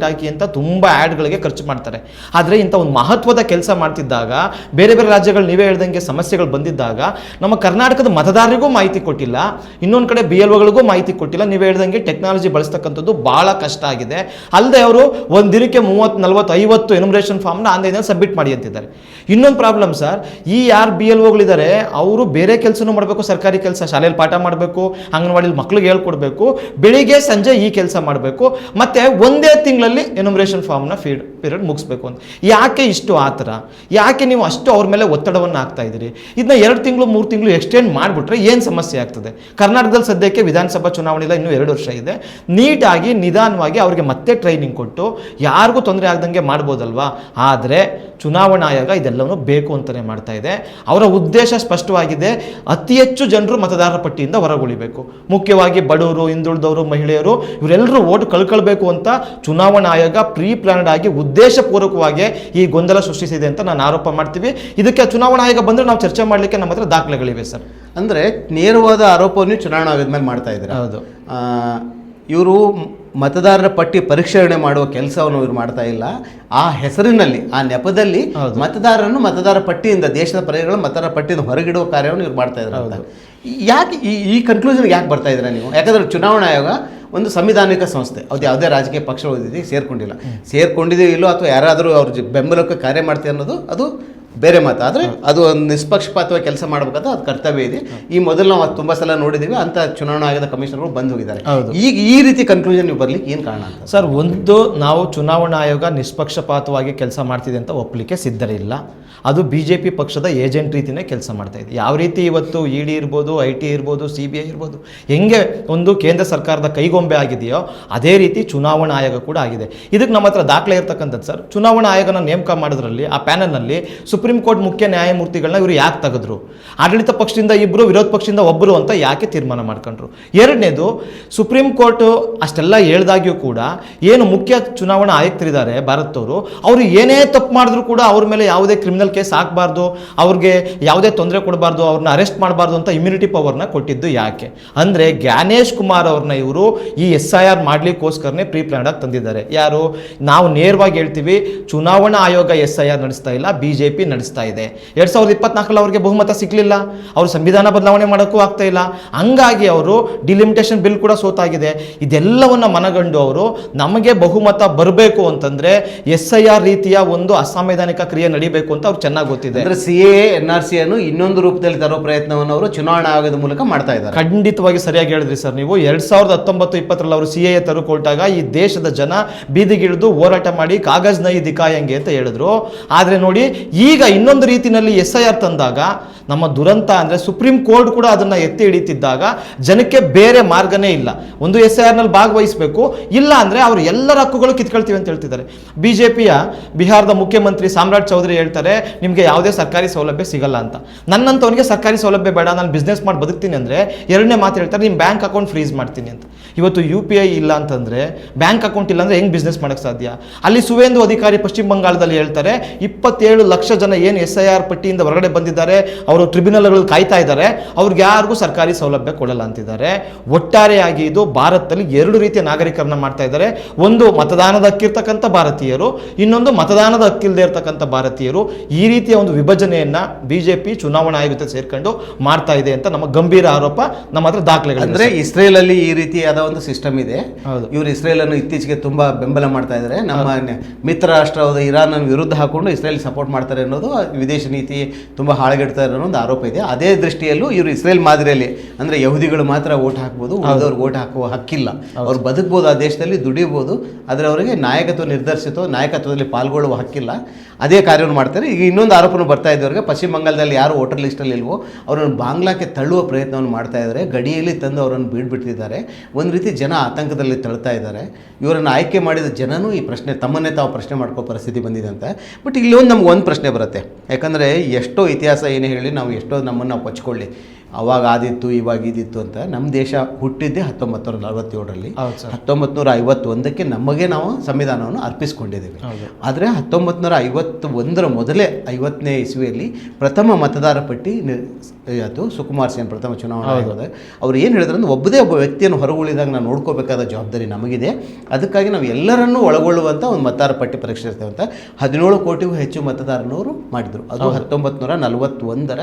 ಹಾಕಿ ಅಂತ ತುಂಬ ಆ್ಯಡ್ಗಳಿಗೆ ಖರ್ಚು ಮಾಡ್ತಾರೆ. ಆದರೆ ಇಂಥ ಒಂದು ಮಹತ್ವದ ಕೆಲಸ ಮಾಡ್ತಿದ್ದಾಗ, ಬೇರೆ ಬೇರೆ ರಾಜ್ಯಗಳು ನೀವೇ ಹೇಳ್ದಂಗೆ ಸಮಸ್ಯೆಗಳು ಬಂದಿದ್ದಾಗ ನಮ್ಮ ಕರ್ನಾಟಕದ ಮತದಾರರಿಗೂ ಮಾಹಿತಿ ಕೊಟ್ಟಿಲ್ಲ, ಇನ್ನೊಂದು ಕಡೆ BLOಗಳಿಗೂ ಮಾಹಿತಿ ಕೊಟ್ಟಿಲ್ಲ. ನೀವೇ ಹೇಳ್ದಂಗೆ ಟೆಕ್ನಾಲಜಿ ಬಳಸ್ತಕ್ಕಂಥದ್ದು ಭಾಳ ಕಷ್ಟ ಆಗಿದೆ. ಅಲ್ಲದೆ ಅವರು ಒಂದು ದಿನಕ್ಕೆ 30, 40, 50 ಎನ್ಯುಮರೇಷನ್ ಫಾರ್ಮ್ನ ಆನ್ಲೈನಲ್ಲಿ ಸಬ್ಮಿಟ್ ಮಾಡಿ ಅಂತಿದ್ದಾರೆ. ಇನ್ನೊಂದು ಪ್ರಾಬ್ಲಮ್ ಸರ್, ಈ ಯಾರು BLOಗಳಿದ್ದಾರೆ ಅವರು ಬೇರೆ ಕೆಲಸನೂ ಮಾಡಬೇಕು, ಸರ್ಕಾರಿ ಕೆಲಸ, ಶಾಲೆಯಲ್ಲಿ ಪಾಠ ಮಾಡಬೇಕು, ಅಂಗನವಾಡಿಲಿ ಮಕ್ಳಿಗೆ ಹೇಳ್ಕೊಡ್ಬೇಕು, ಬೆಳಿಗ್ಗೆ ಸಂಜೆ ಈ ಕೆಲಸ ಮಾಡಬೇಕು, ಮತ್ತೆ ಒಂದೇ ತಿಂಗಳಲ್ಲಿ ಎನ್ಯುಮರೇಷನ್ ಫಾರ್ಮ್ನ ಪೀರಿಯಡ್ ಮುಗಿಸ್ಬೇಕು ಅಂತ. ಯಾಕೆ ಇಷ್ಟು ಆ ಥರ? ಯಾಕೆ ನೀವು ಅಷ್ಟು ಅವ್ರ ಮೇಲೆ ಒತ್ತಡವನ್ನು ಹಾಕ್ತಾ ಇದ್ದೀರಿ? ಇದನ್ನ 2 ತಿಂಗಳು 3 ತಿಂಗಳು ಎಕ್ಸ್ಟೆಂಡ್ ಮಾಡಿಬಿಟ್ರೆ ಏನು ಸಮಸ್ಯೆ ಆಗ್ತದೆ? ಕರ್ನಾಟಕದಲ್ಲಿ ಸದ್ಯಕ್ಕೆ ವಿಧಾನಸಭಾ ಚುನಾವಣೆ ಇಲ್ಲ, ಇನ್ನೂ 2 ವರ್ಷ ಇದೆ. ನೀಟಾಗಿ ನಿಧಾನವಾಗಿ ಅವರಿಗೆ ಮತ್ತೆ ಟ್ರೈನಿಂಗ್ ಕೊಟ್ಟು ಯಾರಿಗೂ ತೊಂದರೆ ಆಗದಂಗೆ ಮಾಡ್ಬೋದಲ್ವಾ? ಆದರೆ ಚುನಾವಣಾ ಆಯೋಗ ಇದೆಲ್ಲವೂ ಬೇಕು ಅಂತಲೇ ಮಾಡ್ತಾ ಇದೆ. ಅವರ ಉದ್ದೇಶ ಸ್ಪಷ್ಟವಾಗಿದೆ, ಅತಿ ಹೆಚ್ಚು ಜನರು ಮತದಾರರ ಪಟ್ಟಿಯಿಂದ ಹೊರಗುಳಿಬೇಕು, ಮುಖ್ಯವಾಗಿ ಬಡವರು, ಹಿಂದುಳಿದವರು, ಮಹಿಳೆಯರು ಇವರೆಲ್ಲರೂ ಓಟ್ ಕಳ್ಕೊಳ್ಬೇಕು ಅಂತ ಚುನಾವಣಾ ಆಯೋಗ ಪ್ರೀ ಪ್ಲಾನ್ಡ್ ಆಗಿ ಉದ್ದೇಶಪೂರ್ವಕವಾಗಿ ಈ ಗೊಂದಲ ಸೃಷ್ಟಿಸಿದೆ ಅಂತ ನಾನು ಆರೋಪ ಮಾಡ್ತೀವಿ. ಇದಕ್ಕೆ ಚುನಾವಣಾ ಆಯೋಗ ಬಂದರೆ ನಾವು ಚರ್ಚೆ ಮಾಡಲಿಕ್ಕೆ ನಮ್ಮ ಹತ್ರ ದಾಖಲೆಗಳಿವೆ ಸರ್. ಅಂದರೆ ನೇರವಾದ ಆರೋಪವನ್ನು ಚುನಾವಣಾ ಆಯೋಗದ ಮೇಲೆ ಮಾಡ್ತಾ ಇದ್ದಾರೆ. ಹೌದು, ಇವರು ಮತದಾರರ ಪಟ್ಟಿ ಪರಿಷ್ಕರಣೆ ಮಾಡುವ ಕೆಲಸವನ್ನು ಇವರು ಮಾಡ್ತಾ ಇಲ್ಲ. ಆ ಹೆಸರಿನಲ್ಲಿ, ಆ ನೆಪದಲ್ಲಿ ಮತದಾರರನ್ನು ಮತದಾರ ಪಟ್ಟಿಯಿಂದ, ದೇಶದ ಪ್ರಜೆಗಳು ಮತದಾರ ಪಟ್ಟಿಯಿಂದ ಹೊರಗಿಡುವ ಕಾರ್ಯವನ್ನು ಇವ್ರು ಮಾಡ್ತಾ ಇದ್ದಾರೆ. ಯಾಕೆ ಈ ಕನ್ಕ್ಲೂಷನ್ಗೆ ಯಾಕೆ ಬರ್ತಾ ಇದ್ದೀರಾ ನೀವು? ಯಾಕಂದರೆ ಚುನಾವಣಾ ಆಯೋಗ ಒಂದು ಸಂವಿಧಾನಿಕ ಸಂಸ್ಥೆ, ಅದು ಯಾವುದೇ ರಾಜಕೀಯ ಪಕ್ಷ ಸೇರ್ಕೊಂಡಿದ್ದೀವಿ ಇಲ್ಲೋ ಅಥವಾ ಯಾರಾದರೂ ಅವ್ರ ಬೆಂಬಲಕ್ಕೆ ಕಾರ್ಯ ಮಾಡ್ತೀವಿ ಅನ್ನೋದು ಅದು ಬೇರೆ ಮಾತು. ಆದರೆ ಅದು ಒಂದು ನಿಷ್ಪಕ್ಷಪಾತವಾಗಿ ಕೆಲಸ ಮಾಡಬೇಕಾದ್ರೆ ಅದು ಕರ್ತವ್ಯ ಇದೆ. ಈ ಮೊದಲು ನಾವು ತುಂಬ ಸಲ ನೋಡಿದ್ದೀವಿ, ಅಂತ ಚುನಾವಣಾ ಆಯೋಗದ ಕಮಿಷನರ್ಗಳು ಬಂದು ಹೋಗಿದ್ದಾರೆ. ಈಗ ಈ ರೀತಿ ಕನ್ಕ್ಲೂಷನ್ ನೀವು ಬರ್ಲಿಕ್ಕೆ ಏನು ಕಾರಣ ಅಂತ ಸರ್? ಒಂದು, ನಾವು ಚುನಾವಣಾ ಆಯೋಗ ನಿಷ್ಪಕ್ಷಪಾತವಾಗಿ ಕೆಲಸ ಮಾಡ್ತಿದೆ ಅಂತ ಒಪ್ಪಲಿಕ್ಕೆ ಸಿದ್ಧರಿಲ್ಲ. ಅದು BJP ಪಕ್ಷದ ಏಜೆಂಟ್ ರೀತಿಯೇ ಕೆಲಸ ಮಾಡ್ತಾ ಇದೆ. ಯಾವ ರೀತಿ ಇವತ್ತು ED ಇರ್ಬೋದು, IT ಇರ್ಬೋದು, CBI ಇರ್ಬೋದು, ಹೆಂಗೆ ಒಂದು ಕೇಂದ್ರ ಸರ್ಕಾರದ ಕೈಗೊಂಬೆ ಆಗಿದೆಯೋ ಅದೇ ರೀತಿ ಚುನಾವಣಾ ಆಯೋಗ ಕೂಡ ಆಗಿದೆ. ಇದಕ್ಕೆ ನಮ್ಮ ಹತ್ರ ದಾಖಲೆ ಇರ್ತಕ್ಕಂಥದ್ದು ಸರ್, ಚುನಾವಣಾ ಆಯೋಗನ ನೇಮಕ ಮಾಡೋದ್ರಲ್ಲಿ ಆ ಪ್ಯಾನಲ್ನಲ್ಲಿ ಸುಪ್ರೀಂ ಕೋರ್ಟ್ ಮುಖ್ಯ ನ್ಯಾಯಮೂರ್ತಿಗಳನ್ನ ಇವರು ಯಾಕೆ ತೆಗೆದ್ರು? ಆಡಳಿತ ಪಕ್ಷದಿಂದ 2, ವಿರೋಧ ಪಕ್ಷದಿಂದ 1 ಅಂತ ಯಾಕೆ ತೀರ್ಮಾನ ಮಾಡ್ಕೊಂಡ್ರು? ಎರಡನೇದು, ಸುಪ್ರೀಂ ಕೋರ್ಟ್ ಅಷ್ಟೆಲ್ಲ ಹೇಳ್ದಾಗ್ಯೂ ಕೂಡ ಏನು ಮುಖ್ಯ ಚುನಾವಣಾ ಆಯುಕ್ತರಿದ್ದಾರೆ ಭಾರತದವರು, ಅವರು ಏನೇ ತಪ್ಪು ಮಾಡಿದ್ರು ಕೂಡ ಅವ್ರ ಮೇಲೆ ಯಾವುದೇ ಕ್ರಿಮಿನಲ್ ಕೇಸ್ ಹಾಕಬಾರ್ದು, ಅವ್ರಿಗೆ ಯಾವುದೇ ತೊಂದರೆ ಕೊಡಬಾರ್ದು, ಅವ್ರನ್ನ ಅರೆಸ್ಟ್ ಮಾಡಬಾರ್ದು ಅಂತ ಇಮ್ಯುನಿಟಿ ಪವರ್ನ ಕೊಟ್ಟಿದ್ದು ಯಾಕೆ ಅಂದರೆ, ಜ್ಞಾನೇಶ್ ಕುಮಾರ್ ಅವ್ರನ್ನ ಇವರು ಈ SIR ಮಾಡಲಿಕ್ಕೋಸ್ಕರನೇ ಪ್ರೀ ಪ್ಲಾನ್ಡ್ ಆಗಿ ತಂದಿದ್ದಾರೆ. ಯಾರು? ನಾವು ನೇರವಾಗಿ ಹೇಳ್ತೀವಿ, ಚುನಾವಣಾ ಆಯೋಗ SIR ನಡೆಸ್ತಾ ಇಲ್ಲ, BJP ನಡೆಸ್ತಾ ಇದೆ. 2024 ಅವ್ರಿಗೆ ಬಹುಮತ ಸಿಕ್ಕಲಿಲ್ಲ, ಅವರು ಸಂವಿಧಾನ ಬದಲಾವಣೆ ಮಾಡೋಕ್ಕೂ ಆಗ್ತಾ ಇಲ್ಲ. ಹಂಗಾಗಿ ಅವರು ಡಿಲಿಮಿಟೇಷನ್ ಬಿಲ್ ಕೂಡ ಸೋತಾಗಿದೆ. ಇದೆಲ್ಲವನ್ನ ಮನಗಂಡು ಅವರು ನಮಗೆ ಬಹುಮತ ಬರಬೇಕು ಅಂತಂದ್ರೆ SIR ರೀತಿಯ ಒಂದು ಅಸಾಂವಿಧಾನಿಕ ಕ್ರಿಯೆ ನಡೀಬೇಕು ಅಂತ ಅವ್ರು ಚೆನ್ನಾಗಿ ಗೊತ್ತಿದೆ. ಅಂದ್ರೆ CAA NRC ಅನ್ನು ಇನ್ನೊಂದು ರೂಪದಲ್ಲಿ ತರೋ ಪ್ರಯತ್ನವನ್ನು ಅವರು ಚುನಾವಣಾ ಆಯೋಗದ ಮೂಲಕ ಮಾಡ್ತಾ ಇದ್ದಾರೆ. ಖಂಡಿತವಾಗಿ ಸರಿಯಾಗಿ ಹೇಳಿದ್ರಿ ಸರ್ ನೀವು. 2019-20 ಅವರು CAA ತರುಕೊಟ್ಟಾಗ ಈ ದೇಶದ ಜನ ಬೀದಿಗಿಳಿದು ಹೋರಾಟ ಮಾಡಿ ಕಾಗಜ್ ನೈ ದಿಖಾಯಂಗೆ ಅಂತ ಹೇಳಿದ್ರು. ಆದರೆ ನೋಡಿ, ಈಗ ಇನ್ನೊಂದು ರೀತಿಯಲ್ಲಿ SIR ತಂದಾಗ ನಮ್ಮ ದುರಂತ ಅಂದರೆ ಸುಪ್ರೀಂ ಕೋರ್ಟ್ ಕೂಡ ಅದನ್ನು ಎತ್ತಿ ಹಿಡಿತಿದ್ದಾಗ ಜನಕ್ಕೆ ಬೇರೆ ಮಾರ್ಗನೇ ಇಲ್ಲ. ಒಂದು SIRನಲ್ಲಿ ಭಾಗವಹಿಸಬೇಕು, ಇಲ್ಲ ಅಂದರೆ ಅವರು ಎಲ್ಲರ ಹಕ್ಕುಗಳು ಕಿತ್ಕೊಳ್ತೀವಿ ಅಂತ ಹೇಳ್ತಿದ್ದಾರೆ. BJPಯ ಬಿಹಾರದ ಮುಖ್ಯಮಂತ್ರಿ ಸಾಮ್ರಾಟ್ ಚೌಧರಿ ಹೇಳ್ತಾರೆ, ನಿಮಗೆ ಯಾವುದೇ ಸರ್ಕಾರಿ ಸೌಲಭ್ಯ ಸಿಗಲ್ಲ ಅಂತ. ನನ್ನಂತವನಿಗೆ ಸರ್ಕಾರಿ ಸೌಲಭ್ಯ ಬೇಡ, ನಾನು ಬಿಸ್ನೆಸ್ ಮಾಡಿ ಬದುಕ್ತೀನಿ ಅಂದರೆ ಎರಡನೇ ಮಾತು ಹೇಳ್ತಾರೆ, ನಿಮ್ಮ ಬ್ಯಾಂಕ್ ಅಕೌಂಟ್ ಫ್ರೀಸ್ ಮಾಡ್ತೀನಿ ಅಂತ. ಇವತ್ತು UPI ಇಲ್ಲ ಅಂತಂದರೆ, ಬ್ಯಾಂಕ್ ಅಕೌಂಟ್ ಇಲ್ಲ ಅಂದರೆ ಹೆಂಗೆ ಬಿಸ್ನೆಸ್ ಮಾಡೋಕ್ಕೆ ಸಾಧ್ಯ? ಅಲ್ಲಿ ಸುವೇಂದು ಅಧಿಕಾರಿ ಪಶ್ಚಿಮ ಬಂಗಾಳದಲ್ಲಿ ಹೇಳ್ತಾರೆ 27 ಲಕ್ಷ ಜನ ಏನು SIR ಪಟ್ಟಿಯಿಂದ ಹೊರಗಡೆ ಬಂದಿದ್ದಾರೆ, ಅವರು ಟ್ರಿಬ್ಯುನಲ್ಗಳು ಕಾಯ್ತಾ ಇದ್ದಾರೆ, ಅವ್ರಿಗೆ ಯಾರಿಗೂ ಸರ್ಕಾರಿ ಸೌಲಭ್ಯ ಕೊಡಲ್ಲ ಅಂತಿದ್ದಾರೆ. ಒಟ್ಟಾರೆಯಾಗಿ ಇದು ಭಾರತದಲ್ಲಿ 2 ರೀತಿಯ ನಾಗರಿಕರನ್ನ ಮಾಡ್ತಾ ಇದ್ದಾರೆ. ಒಂದು ಮತದಾನದ ಹಕ್ಕಿರ್ತಕ್ಕಂಥ ಭಾರತೀಯರು, ಇನ್ನೊಂದು ಮತದಾನದ ಹಕ್ಕಿಲ್ಲದೆ ಇರ್ತಕ್ಕಂಥ ಭಾರತೀಯರು. ಈ ರೀತಿಯ ಒಂದು ವಿಭಜನೆಯನ್ನ ಬಿಜೆಪಿ ಚುನಾವಣಾ ಆಯೋಗ ಸೇರ್ಕೊಂಡು ಮಾಡ್ತಾ ಇದೆ ಅಂತ ನಮ್ಮ ಗಂಭೀರ ಆರೋಪ. ನಮ್ಮ ಹತ್ರ ದಾಖಲೆಗಳು. ಅಂದ್ರೆ ಇಸ್ರೇಲ್ ಅಲ್ಲಿ ಈ ರೀತಿಯಾದ ಒಂದು ಸಿಸ್ಟಮ್ ಇದೆ. ಇವರು ಇಸ್ರೇಲ್ ಅನ್ನು ಇತ್ತೀಚೆಗೆ ತುಂಬಾ ಬೆಂಬಲ ಮಾಡ್ತಾ ಇದ್ದಾರೆ. ನಮ್ಮ ಮಿತ್ರ ರಾಷ್ಟ್ರವಾದ ಇರಾನ್ ಅನ್ನು ವಿರುದ್ಧ ಹಾಕೊಂಡು ಇಸ್ರೇಲ್ ಸಪೋರ್ಟ್ ಮಾಡ್ತಾರೆ ಅನ್ನೋದು ವಿದೇಶ ನೀತಿ ತುಂಬಾ ಹಾಳುಗೆಡ್ತಾ ಇರೋ ಒಂದು ಆರೋಪ ಇದೆ. ಅದೇ ದೃಷ್ಟಿಯಲ್ಲೂ ಇವರು ಇಸ್ರೇಲ್ ಮಾದರಿಯಲ್ಲಿ ಅಂದ್ರೆ ಯಹೂದಿಗಳು ಮಾತ್ರ ವೋಟ್ ಹಾಕ್ಬೋದು, ಉಳಿದವ್ರು ವೋಟ್ ಹಾಕುವ ಹಕ್ಕಿಲ್ಲ. ಅವ್ರು ಬದುಕಬಹುದು, ಆ ದೇಶದಲ್ಲಿ ದುಡಿಯಬಹುದು, ಆದರೆ ಅವರಿಗೆ ನಾಯಕತ್ವ ನಿರ್ಧರಿಸಿತೋ ನಾಯಕತ್ವದಲ್ಲಿ ಪಾಲ್ಗೊಳ್ಳುವ ಹಕ್ಕಿಲ್ಲ. ಅದೇ ಕಾರ್ಯವನ್ನು ಮಾಡ್ತಾರೆ. ಈಗ ಇನ್ನೊಂದು ಆರೋಪನೂ ಬರ್ತಾ ಇದ್ದವ್ರಿಗೆ, ಪಶ್ಚಿಮ ಬಂಗಾಳದಲ್ಲಿ ಯಾರು ವೋಟರ್ ಲಿಸ್ಟಲ್ಲಿ ಇಲ್ವೋ ಅವರನ್ನು ಬಾಂಗ್ಲಾಕ್ಕೆ ತಳ್ಳುವ ಪ್ರಯತ್ನವನ್ನು ಮಾಡ್ತಾ ಇದ್ದಾರೆ. ಗಡಿಯಲ್ಲಿ ತಂದು ಅವರನ್ನು ಬೀಡ್ಬಿಟ್ಟಿದ್ದಾರೆ. ಒಂದು ರೀತಿ ಜನ ಆತಂಕದಲ್ಲಿ ತಳ್ತಾ ಇದ್ದಾರೆ. ಇವರನ್ನು ಆಯ್ಕೆ ಮಾಡಿದ ಜನನೂ ಈ ಪ್ರಶ್ನೆ ತಮ್ಮನ್ನೇ ತಾವು ಪ್ರಶ್ನೆ ಮಾಡ್ಕೋ ಪರಿಸ್ಥಿತಿ ಬಂದಿದೆ ಅಂತ. ಬಟ್ ಇಲ್ಲಿ ನಮ್ಗೆ ಒಂದು ಪ್ರಶ್ನೆ ಬರುತ್ತೆ. ಯಾಕಂದರೆ ಎಷ್ಟೋ ಇತಿಹಾಸ ಏನೇ ಹೇಳಿ ನಾವು ಎಷ್ಟೋ ನಮ್ಮನ್ನು ನಾವು ಕೊಚ್ಕೊಳ್ಳಿ, ಅವಾಗ ಆದಿತ್ತು ಇವಾಗ ಇದಿತ್ತು ಅಂತ. ನಮ್ಮ ದೇಶ ಹುಟ್ಟಿದ್ದೇ 1947ರಲ್ಲಿ. 1951ಕ್ಕೆ ನಮಗೆ ನಾವು ಸಂವಿಧಾನವನ್ನು ಅರ್ಪಿಸ್ಕೊಂಡಿದ್ದೇವೆ. ಆದರೆ 1951ರ ಮೊದಲೇ 50ನೇ ಇಸ್ವಿಯಲ್ಲಿ ಪ್ರಥಮ ಮತದಾರ ಪಟ್ಟಿ ಅದು ಸುಕುಮಾರ್ ಸೇನ್ ಪ್ರಥಮ ಚುನಾವಣಾ ಆಯೋಗದ ಅವ್ರು ಏನು ಹೇಳಿದ್ರು ಅಂದ್ರೆ, ಒಬ್ಬ ವ್ಯಕ್ತಿಯನ್ನು ಹೊರಗುಳಿದಾಗ ನಾವು ನೋಡ್ಕೋಬೇಕಾದ ಜವಾಬ್ದಾರಿ ನಮಗಿದೆ. ಅದಕ್ಕಾಗಿ ನಾವು ಎಲ್ಲರನ್ನೂ ಒಳಗೊಳ್ಳುವಂಥ ಒಂದು ಮತದಾರ ಪಟ್ಟಿ ಪರೀಕ್ಷೆ ಇರ್ತೇವೆ ಅಂತ 17 ಕೋಟಿಗೂ ಹೆಚ್ಚು ಮತದಾರನವರು ಮಾಡಿದರು. ಅದು 1941ರ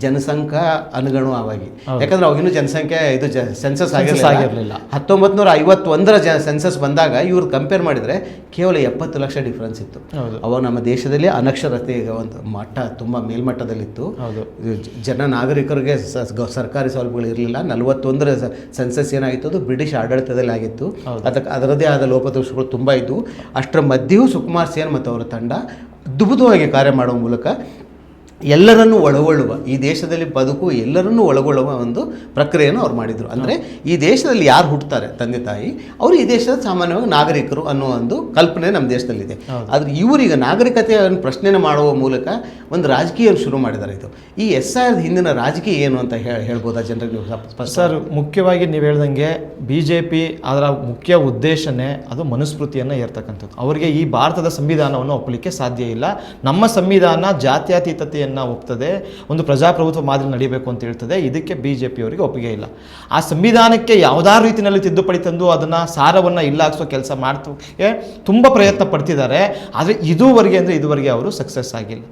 ಜನಸಂಖ್ಯಾ ಅನುಗುಣವಾಗಿ. ಯಾಕಂದ್ರೆ ಅವಾಗಿನ್ನೂ ಜನಸಂಖ್ಯೆ ಇದು ಸೆನ್ಸಸ್ ಆಗಿರಲಿಲ್ಲ. 1951ರ ಸೆನ್ಸಸ್ ಬಂದಾಗ ಇವ್ರು ಕಂಪೇರ್ ಮಾಡಿದರೆ ಕೇವಲ 70 ಲಕ್ಷ ಡಿಫ್ರೆನ್ಸ್ ಇತ್ತು. ಅವಾಗ ನಮ್ಮ ದೇಶದಲ್ಲಿ ಅನಕ್ಷರತೆ ಒಂದು ಮಟ್ಟ ತುಂಬ ಮೇಲ್ಮಟ್ಟದಲ್ಲಿತ್ತು. ನಾಗರಿಕರಿಗೆ ಸರ್ಕಾರಿ ಸೌಲಭ್ಯಗಳು ಇರಲಿಲ್ಲ. 41ರ ಸೆನ್ಸಸ್ ಏನಾಗಿತ್ತು, ಅದು ಬ್ರಿಟಿಷ್ ಆಡಳಿತದಲ್ಲಿ ಆಗಿತ್ತು. ಅದರದ್ದೇ ಆದ ಲೋಪದೋಷಗಳು ತುಂಬ ಇದ್ದವು. ಅಷ್ಟರ ಮಧ್ಯೆಯೂ ಸುಕುಮಾರ್ ಸೇನ್ ಮತ್ತು ಅವರ ತಂಡ ಅದ್ಭುತವಾಗಿ ಕಾರ್ಯ ಮಾಡುವ ಮೂಲಕ ಎಲ್ಲರನ್ನೂ ಒಳಗೊಳ್ಳುವ, ಈ ದೇಶದಲ್ಲಿ ಬದುಕು ಎಲ್ಲರನ್ನೂ ಒಳಗೊಳ್ಳುವ ಒಂದು ಪ್ರಕ್ರಿಯೆಯನ್ನು ಅವ್ರು ಮಾಡಿದರು. ಅಂದರೆ ಈ ದೇಶದಲ್ಲಿ ಯಾರು ಹುಟ್ಟುತ್ತಾರೆ ತಂದೆ ತಾಯಿ, ಅವರು ಈ ದೇಶದ ಸಾಮಾನ್ಯವಾಗಿ ನಾಗರಿಕರು ಅನ್ನೋ ಒಂದು ಕಲ್ಪನೆ ನಮ್ಮ ದೇಶದಲ್ಲಿದೆ. ಆದರೆ ಇವರೀಗ ನಾಗರಿಕತೆಯನ್ನು ಪ್ರಶ್ನೆನ ಮಾಡುವ ಮೂಲಕ ಒಂದು ರಾಜಕೀಯ ಶುರು ಮಾಡಿದ್ದಾರೆ. ಇದು ಈ SIR ಹಿಂದಿನ ರಾಜಕೀಯ ಏನು ಅಂತ ಹೇಳ್ಬೋದಾ ಜನರಿಗೆ ನೀವು? ಸರ್, ಮುಖ್ಯವಾಗಿ ನೀವು ಹೇಳ್ದಂಗೆ BJP ಅದರ ಮುಖ್ಯ ಉದ್ದೇಶನೇ ಅದು ಮನುಸ್ಮೃತಿಯನ್ನು ಏರ್ತಕ್ಕಂಥದ್ದು. ಅವರಿಗೆ ಈ ಭಾರತದ ಸಂವಿಧಾನವನ್ನು ಒಪ್ಪಲಿಕ್ಕೆ ಸಾಧ್ಯ ಇಲ್ಲ. ನಮ್ಮ ಸಂವಿಧಾನ ಜಾತ್ಯತೀತತೆಯನ್ನು ಒಪ್ತದೆ, ಒಂದು ಪ್ರಜಾಪ್ರಭುತ್ವ ಮಾದರಿ ನಡೀಬೇಕು ಅಂತ ಹೇಳ್ತದೆ. ಇದಕ್ಕೆ BJP ಅವರಿಗೆ ಒಪ್ಪಿಗೆ ಇಲ್ಲ. ಆ ಸಂವಿಧಾನಕ್ಕೆ ಯಾವುದಾದ್ರು ರೀತಿಯಲ್ಲಿ ತಿದ್ದುಪಡಿ ತಂದು ಅದನ್ನು ಸಾರವನ್ನು ಇಲ್ಲಾಗಿಸೋ ಕೆಲಸ ಮಾಡ್ತಕ್ಕೆ ತುಂಬ ಪ್ರಯತ್ನ ಪಡ್ತಿದ್ದಾರೆ. ಆದರೆ ಇದುವರೆಗೆ ಅವರು ಸಕ್ಸಸ್ ಆಗಿಲ್ಲ.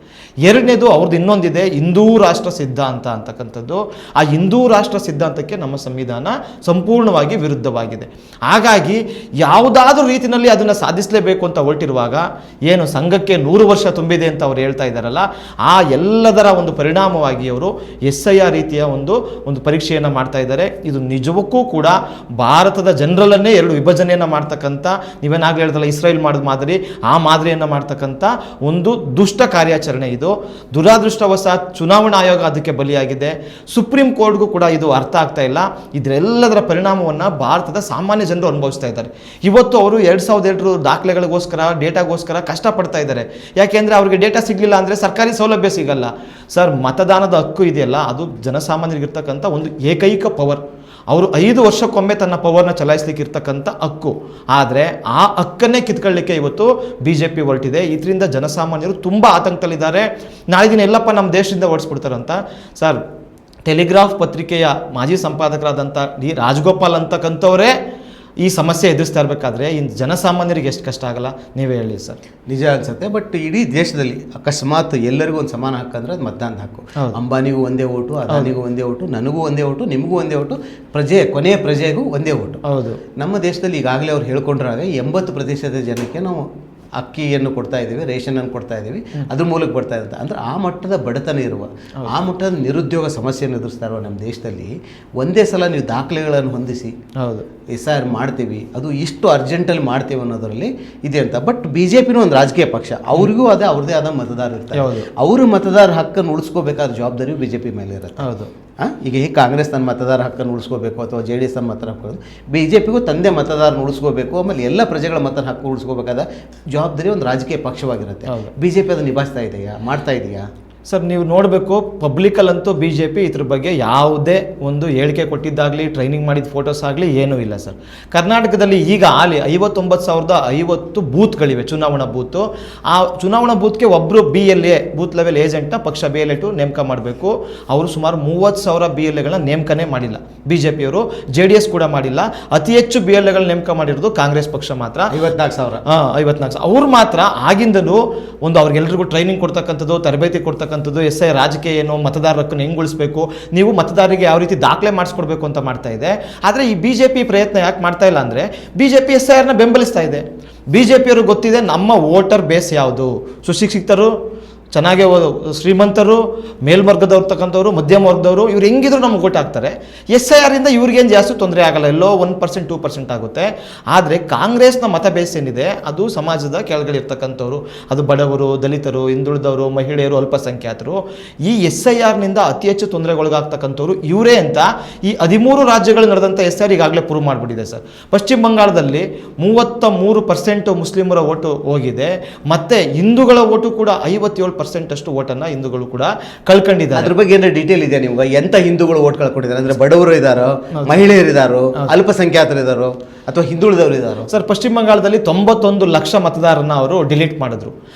ಎರಡನೇದು ಅವ್ರದ್ದು ಇನ್ನೊಂದಿದೆ, ಹಿಂದೂ ರಾಷ್ಟ್ರ ಸಿದ್ಧಾಂತ ಅಂತಕ್ಕಂಥದ್ದು. ಆ ಹಿಂದೂ ರಾಷ್ಟ್ರ ಸಿದ್ಧಾಂತಕ್ಕೆ ನಮ್ಮ ಸಂವಿಧಾನ ಸಂಪೂರ್ಣವಾಗಿ ವಿರುದ್ಧವಾಗಿದೆ. ಹಾಗಾಗಿ ಯಾವುದಾದ್ರೂ ರೀತಿಯಲ್ಲಿ ಅದನ್ನು ಸಾಧಿಸಲೇಬೇಕು ಅಂತ ಹೊರಟಿರುವಾಗ, ಏನು ಸಂಘಕ್ಕೆ 100 ವರ್ಷ ತುಂಬಿದೆ ಅಂತ ಅವ್ರು ಹೇಳ್ತಾ ಇದ್ದಾರಲ್ಲ, ಆ ಎಲ್ಲದರ ಒಂದು ಪರಿಣಾಮವಾಗಿ ಅವರು SIR ರೀತಿಯ ಒಂದು ಪರೀಕ್ಷೆಯನ್ನು ಮಾಡ್ತಾ ಇದ್ದಾರೆ. ಇದು ನಿಜಕ್ಕೂ ಕೂಡ ಭಾರತದ ಜನರಲ್ಲನ್ನೇ 2 ವಿಭಜನೆಯನ್ನು ಮಾಡ್ತಕ್ಕಂಥ, ನೀವೇನಾಗಲೇ ಹೇಳಿದ್ರಲ್ಲ ಇಸ್ರೇಲ್ ಮಾಡಿದ ಮಾದರಿ, ಆ ಮಾದರಿಯನ್ನು ಮಾಡ್ತಕ್ಕಂಥ ಒಂದು ದುಷ್ಟ ಕಾರ್ಯಾಚರಣೆ ಇದು. ದುರಾದೃಷ್ಟವಶಾತ್ ಚುನಾವಣಾ ಆಯೋಗ ಅದಕ್ಕೆ ಬಲಿಯಾಗಿದೆ. ಸುಪ್ರೀಂ ಕೋರ್ಟ್ಗೂ ಕೂಡ ಇದು ಅರ್ಥ ಆಗ್ತಾ ಇಲ್ಲ. ಇದರೆಲ್ಲದರ ಪರಿಣಾಮವನ್ನು ಭಾರತದ ಸಾಮಾನ್ಯ ಜನರು ಅನುಭವಿಸ್ತಾ ಇದ್ದಾರೆ. ಇವತ್ತು ಅವರು 2002 ದಾಖಲೆಗಳಿಗೋಸ್ಕರ, ಡೇಟಾಗೋಸ್ಕರ ಕಷ್ಟಪಡ್ತಾ ಇದ್ದಾರೆ. ಯಾಕೆಂದರೆ ಅವ್ರಿಗೆ ಡೇಟಾ ಸಿಗಲಿಲ್ಲ ಅಂದರೆ ಸರ್ಕಾರಿ ಸೌಲಭ್ಯ ಸಿಗಲ್ಲ. ಸರ್, ಮತದಾನದ ಹಕ್ಕು ಇದೆಯಲ್ಲ, ಅದು ಜನಸಾಮಾನ್ಯರಿಗಿರ್ತಕ್ಕಂಥ ಒಂದು ಏಕೈಕ ಪವರ್. ಅವರು 5 ವರ್ಷಕ್ಕೊಮ್ಮೆ ತನ್ನ ಪವರ್ನ ಚಲಾಯಿಸಲಿಕ್ಕೆ ಇರ್ತಕ್ಕಂಥ ಹಕ್ಕು. ಆದರೆ ಆ ಹಕ್ಕನ್ನೇ ಕಿತ್ಕೊಳ್ಳಿಕ್ಕೆ ಇವತ್ತು BJP ಹೊರಟಿದೆ. ಇದರಿಂದ ಜನಸಾಮಾನ್ಯರು ತುಂಬ ಆತಂಕದಲ್ಲಿದ್ದಾರೆ. ನಾಳೆ ದಿನ ಎಲ್ಲಪ್ಪ ನಮ್ಮ ದೇಶದಿಂದ ಓಡಿಸ್ಬಿಡ್ತಾರಂತ. ಸರ್, ಟೆಲಿಗ್ರಾಫ್ ಪತ್ರಿಕೆಯ ಮಾಜಿ ಸಂಪಾದಕರಾದಂಥ ಡಿ ರಾಜಗೋಪಾಲ್ ಅಂತಕ್ಕಂಥವರೇ ಈ ಸಮಸ್ಯೆ ಎದುರಿಸ್ತಾ ಇರಬೇಕಾದ್ರೆ ಇನ್ನು ಜನಸಾಮಾನ್ಯರಿಗೆ ಎಷ್ಟು ಕಷ್ಟ ಆಗಲ್ಲ, ನೀವೇ ಹೇಳಿ ಸರ್. ನಿಜ ಅನ್ಸುತ್ತೆ. ಬಟ್ ಇಡೀ ದೇಶದಲ್ಲಿ ಅಕಸ್ಮಾತ್ ಎಲ್ಲರಿಗೂ ಒಂದು ಸಮಾನ ಹಕ್ಕು ಅಂದರೆ ಅದು ಮತದಾನದ ಹಕ್ಕು. ಅಂಬಾನಿಗೂ ಒಂದೇ ಓಟು, ಅದಾನಿಗೂ ಒಂದೇ ಓಟು, ನನಗೂ ಒಂದೇ ಓಟು, ನಿಮಗೂ ಒಂದೇ ಓಟು, ಕೊನೆಯ ಪ್ರಜೆಗೂ ಒಂದೇ ಓಟು. ಹೌದು. ನಮ್ಮ ದೇಶದಲ್ಲಿ ಈಗಾಗಲೇ ಅವ್ರು ಹೇಳ್ಕೊಂಡ್ರಾಗ 80% ಜನಕ್ಕೆ ನಾವು ಅಕ್ಕಿಯನ್ನು ಕೊಡ್ತಾ ಇದ್ದೀವಿ, ರೇಷನನ್ನು ಕೊಡ್ತಾ ಇದ್ದೀವಿ, ಅದ್ರ ಮೂಲಕ ಬರ್ತಾ ಇರುತ್ತೆ. ಅಂದರೆ ಆ ಮಟ್ಟದ ಬಡತನ ಇರುವ, ಆ ಮಟ್ಟದ ನಿರುದ್ಯೋಗ ಸಮಸ್ಯೆಯನ್ನು ಎದುರಿಸ್ತಾ ಇರುವ ನಮ್ಮ ದೇಶದಲ್ಲಿ ಒಂದೇ ಸಲ ನೀವು ದಾಖಲೆಗಳನ್ನು ಹೊಂದಿಸಿ ಹೌದು SIR ಮಾಡ್ತೀವಿ, ಅದು ಇಷ್ಟು ಅರ್ಜೆಂಟಲ್ಲಿ ಮಾಡ್ತೀವಿ ಅನ್ನೋದರಲ್ಲಿ ಇದೆ ಅಂತ. ಬಟ್ BJPನೂ ಒಂದು ರಾಜಕೀಯ ಪಕ್ಷ, ಅವ್ರಿಗೂ ಅವ್ರದ್ದೇ ಆದ ಮತದಾರ ಇರ್ತಾರೆ. ಅವರು ಮತದಾರ ಹಕ್ಕನ್ನು ಉಳಿಸ್ಕೋಬೇಕಾದ ಜವಾಬ್ದಾರಿಯು BJP ಮೇಲೆ ಇರುತ್ತೆ. ಹೌದು. ಈಗ ಈ ಕಾಂಗ್ರೆಸ್ ತನ್ನ ಮತದಾರ ಹಕ್ಕನ್ನು ಉಳಿಸ್ಕೋಬೇಕು, ಅಥವಾ JDS ತನ್ನ ಮತದಾರ ಹಕ್ಕು, BJPಗೂ ತಂದೆ ಮತದಾರನ ಉಳಿಸ್ಕೋಬೇಕು, ಆಮೇಲೆ ಎಲ್ಲ ಪ್ರಜೆಗಳ ಮತದಾರ ಹಕ್ಕು ಉಳಿಸ್ಕೋಬೇಕಾದ ಜವಾಬ್ದಾರಿ ಒಂದು ರಾಜಕೀಯ ಪಕ್ಷವಾಗಿರುತ್ತೆ. BJP ಅದನ್ನು ನಿಭಾಯಿಸ್ತಾ ಇದೆಯಾ, ಮಾಡ್ತಾ ಇದೆಯಾ? ಸರ್ ನೀವು ನೋಡಬೇಕು, ಪಬ್ಲಿಕಲ್ಲಂತೂ ಬಿ ಜೆ ಪಿ ಇದ್ರ ಬಗ್ಗೆ ಯಾವುದೇ ಒಂದು ಹೇಳಿಕೆ ಕೊಟ್ಟಿದ್ದಾಗಲಿ ಟ್ರೈನಿಂಗ್ ಮಾಡಿದ ಫೋಟೋಸ್ ಆಗಲಿ ಏನೂ ಇಲ್ಲ ಸರ್. ಕರ್ನಾಟಕದಲ್ಲಿ ಈಗ ಆಲಿ 59,050 ಬೂತ್ಗಳಿವೆ, ಚುನಾವಣಾ ಬೂತು. ಆ ಚುನಾವಣಾ ಬೂತ್ಗೆ ಒಬ್ಬರು BLA ಬೂತ್ ಲೆವೆಲ್ ಏಜೆಂಟ್ನ ಪಕ್ಷ BLA2 ನೇಮಕ ಮಾಡಬೇಕು. ಅವರು ಸುಮಾರು 30,000 BLAಗಳನ್ನ ನೇಮಕನೇ ಮಾಡಿಲ್ಲ ಬಿ ಜೆ ಪಿಯವರು, JDS ಕೂಡ ಮಾಡಿಲ್ಲ. ಅತಿ ಹೆಚ್ಚು BLAಗಳ ನೇಮಕ ಮಾಡಿರೋದು ಕಾಂಗ್ರೆಸ್ ಪಕ್ಷ ಮಾತ್ರ, 54,000. 54,000. ಅವ್ರು ಮಾತ್ರ ಆಗಿಂದಲೂ ಒಂದು ಅವ್ರಿಗೆಲ್ರಿಗೂ ಟ್ರೈನಿಂಗ್ ಕೊಡ್ತಕ್ಕಂಥದ್ದು, ತರಬೇತಿ ಕೊಡ್ತಕ್ಕಂಥದ್ದು, SI ರಾಜಕೀಯ ಏನು, ಮತದಾರರನ್ನು ಹೆಂಗೆ ಉಳಿಸ್ಬೇಕು, ನೀವು ಮತದಾರರಿಗೆ ಯಾವ ರೀತಿ ದಾಖಲೆ ಮಾಡಿಸ್ಕೊಡ್ಬೇಕು ಅಂತ ಮಾಡ್ತಾ ಇದೆ. ಆದರೆ ಈ BJP ಪ್ರಯತ್ನ ಯಾಕೆ ಮಾಡ್ತಾ ಇಲ್ಲ ಅಂದರೆ BJP SIRನ ಬೆಂಬಲಿಸ್ತಾ ಇದೆ. BJPಯವ್ರಿಗೆ ಗೊತ್ತಿದೆ ನಮ್ಮ ವೋಟರ್ ಬೇಸ್ ಯಾವುದು, ಸುಶಿಕ್ಷಿತರು, ಚೆನ್ನಾಗಿ ಶ್ರೀಮಂತರು, ಮೇಲ್ವರ್ಗದವ್ರು ತಕ್ಕಂಥವ್ರು, ಮಧ್ಯಮ ವರ್ಗದವರು, ಇವ್ರು ಹೆಂಗಿದ್ರು ನಮ್ಗೆ ಓಟ್ ಹಾಕ್ತಾರೆ. SIR ಇಂದ ಇವ್ರಿಗೇನು ಜಾಸ್ತಿ ತೊಂದರೆ ಆಗಲ್ಲ, ಎಲ್ಲೋ 1%, 2% ಆಗುತ್ತೆ. ಆದರೆ ಕಾಂಗ್ರೆಸ್ನ ಮತ ಬೇಸ್ ಏನಿದೆ ಅದು ಸಮಾಜದ ಕೆಳಗಡೆ ಇರ್ತಕ್ಕಂಥವ್ರು, ಅದು ಬಡವರು, ದಲಿತರು, ಹಿಂದುಳಿದವರು, ಮಹಿಳೆಯರು, ಅಲ್ಪಸಂಖ್ಯಾತರು. ಈ SIRನಿಂದ ಅತಿ ಹೆಚ್ಚು ತೊಂದರೆಗೊಳಗಾಗ್ತಕ್ಕಂಥವ್ರು ಇವರೇ ಅಂತ ಈ 13 ರಾಜ್ಯಗಳು ನಡೆದಂಥ SIR ಈಗಾಗಲೇ ಪ್ರೂವ್ ಮಾಡಿಬಿಟ್ಟಿದೆ ಸರ್. ಪಶ್ಚಿಮ ಬಂಗಾಳದಲ್ಲಿ 33% ಮುಸ್ಲಿಮರ ಓಟು ಹೋಗಿದೆ, ಮತ್ತು ಹಿಂದೂಗಳ ಓಟು ಕೂಡ 57% ಅಷ್ಟು ಓಟನ್ನು ಹಿಂದೂಗಳು ಕೂಡ ಕಳ್ಕೊಂಡಿದ್ದಾರೆ. ಅದ್ರ ಬಗ್ಗೆ ಏನಾದ್ರು ಡೀಟೇಲ್ ಇದೆ ನಿಮ್ಗೆ? ಎಂತ ಹಿಂದೂಗಳು ಓಟ್ ಕಳ್ಕೊಂಡಿದ್ದಾರೆ ಅಂದ್ರೆ ಬಡವರು ಇದ್ದಾರೋ, ಮಹಿಳೆಯರು ಇದ್ದಾರೋ, ಅಲ್ಪಸಂಖ್ಯಾತರು ಇದ್ದಾರೋ, ಅಥವಾ ಹಿಂದುಳಿದವರು ಇದ್ದಾರೋ? ಸರ್, ಪಶ್ಚಿಮ ಬಂಗಾಳದಲ್ಲಿ 91 ಲಕ್ಷ ಮತದಾರರನ್ನ ಅವರು ಡಿಲೀಟ್ ಮಾಡಿದ್ರು.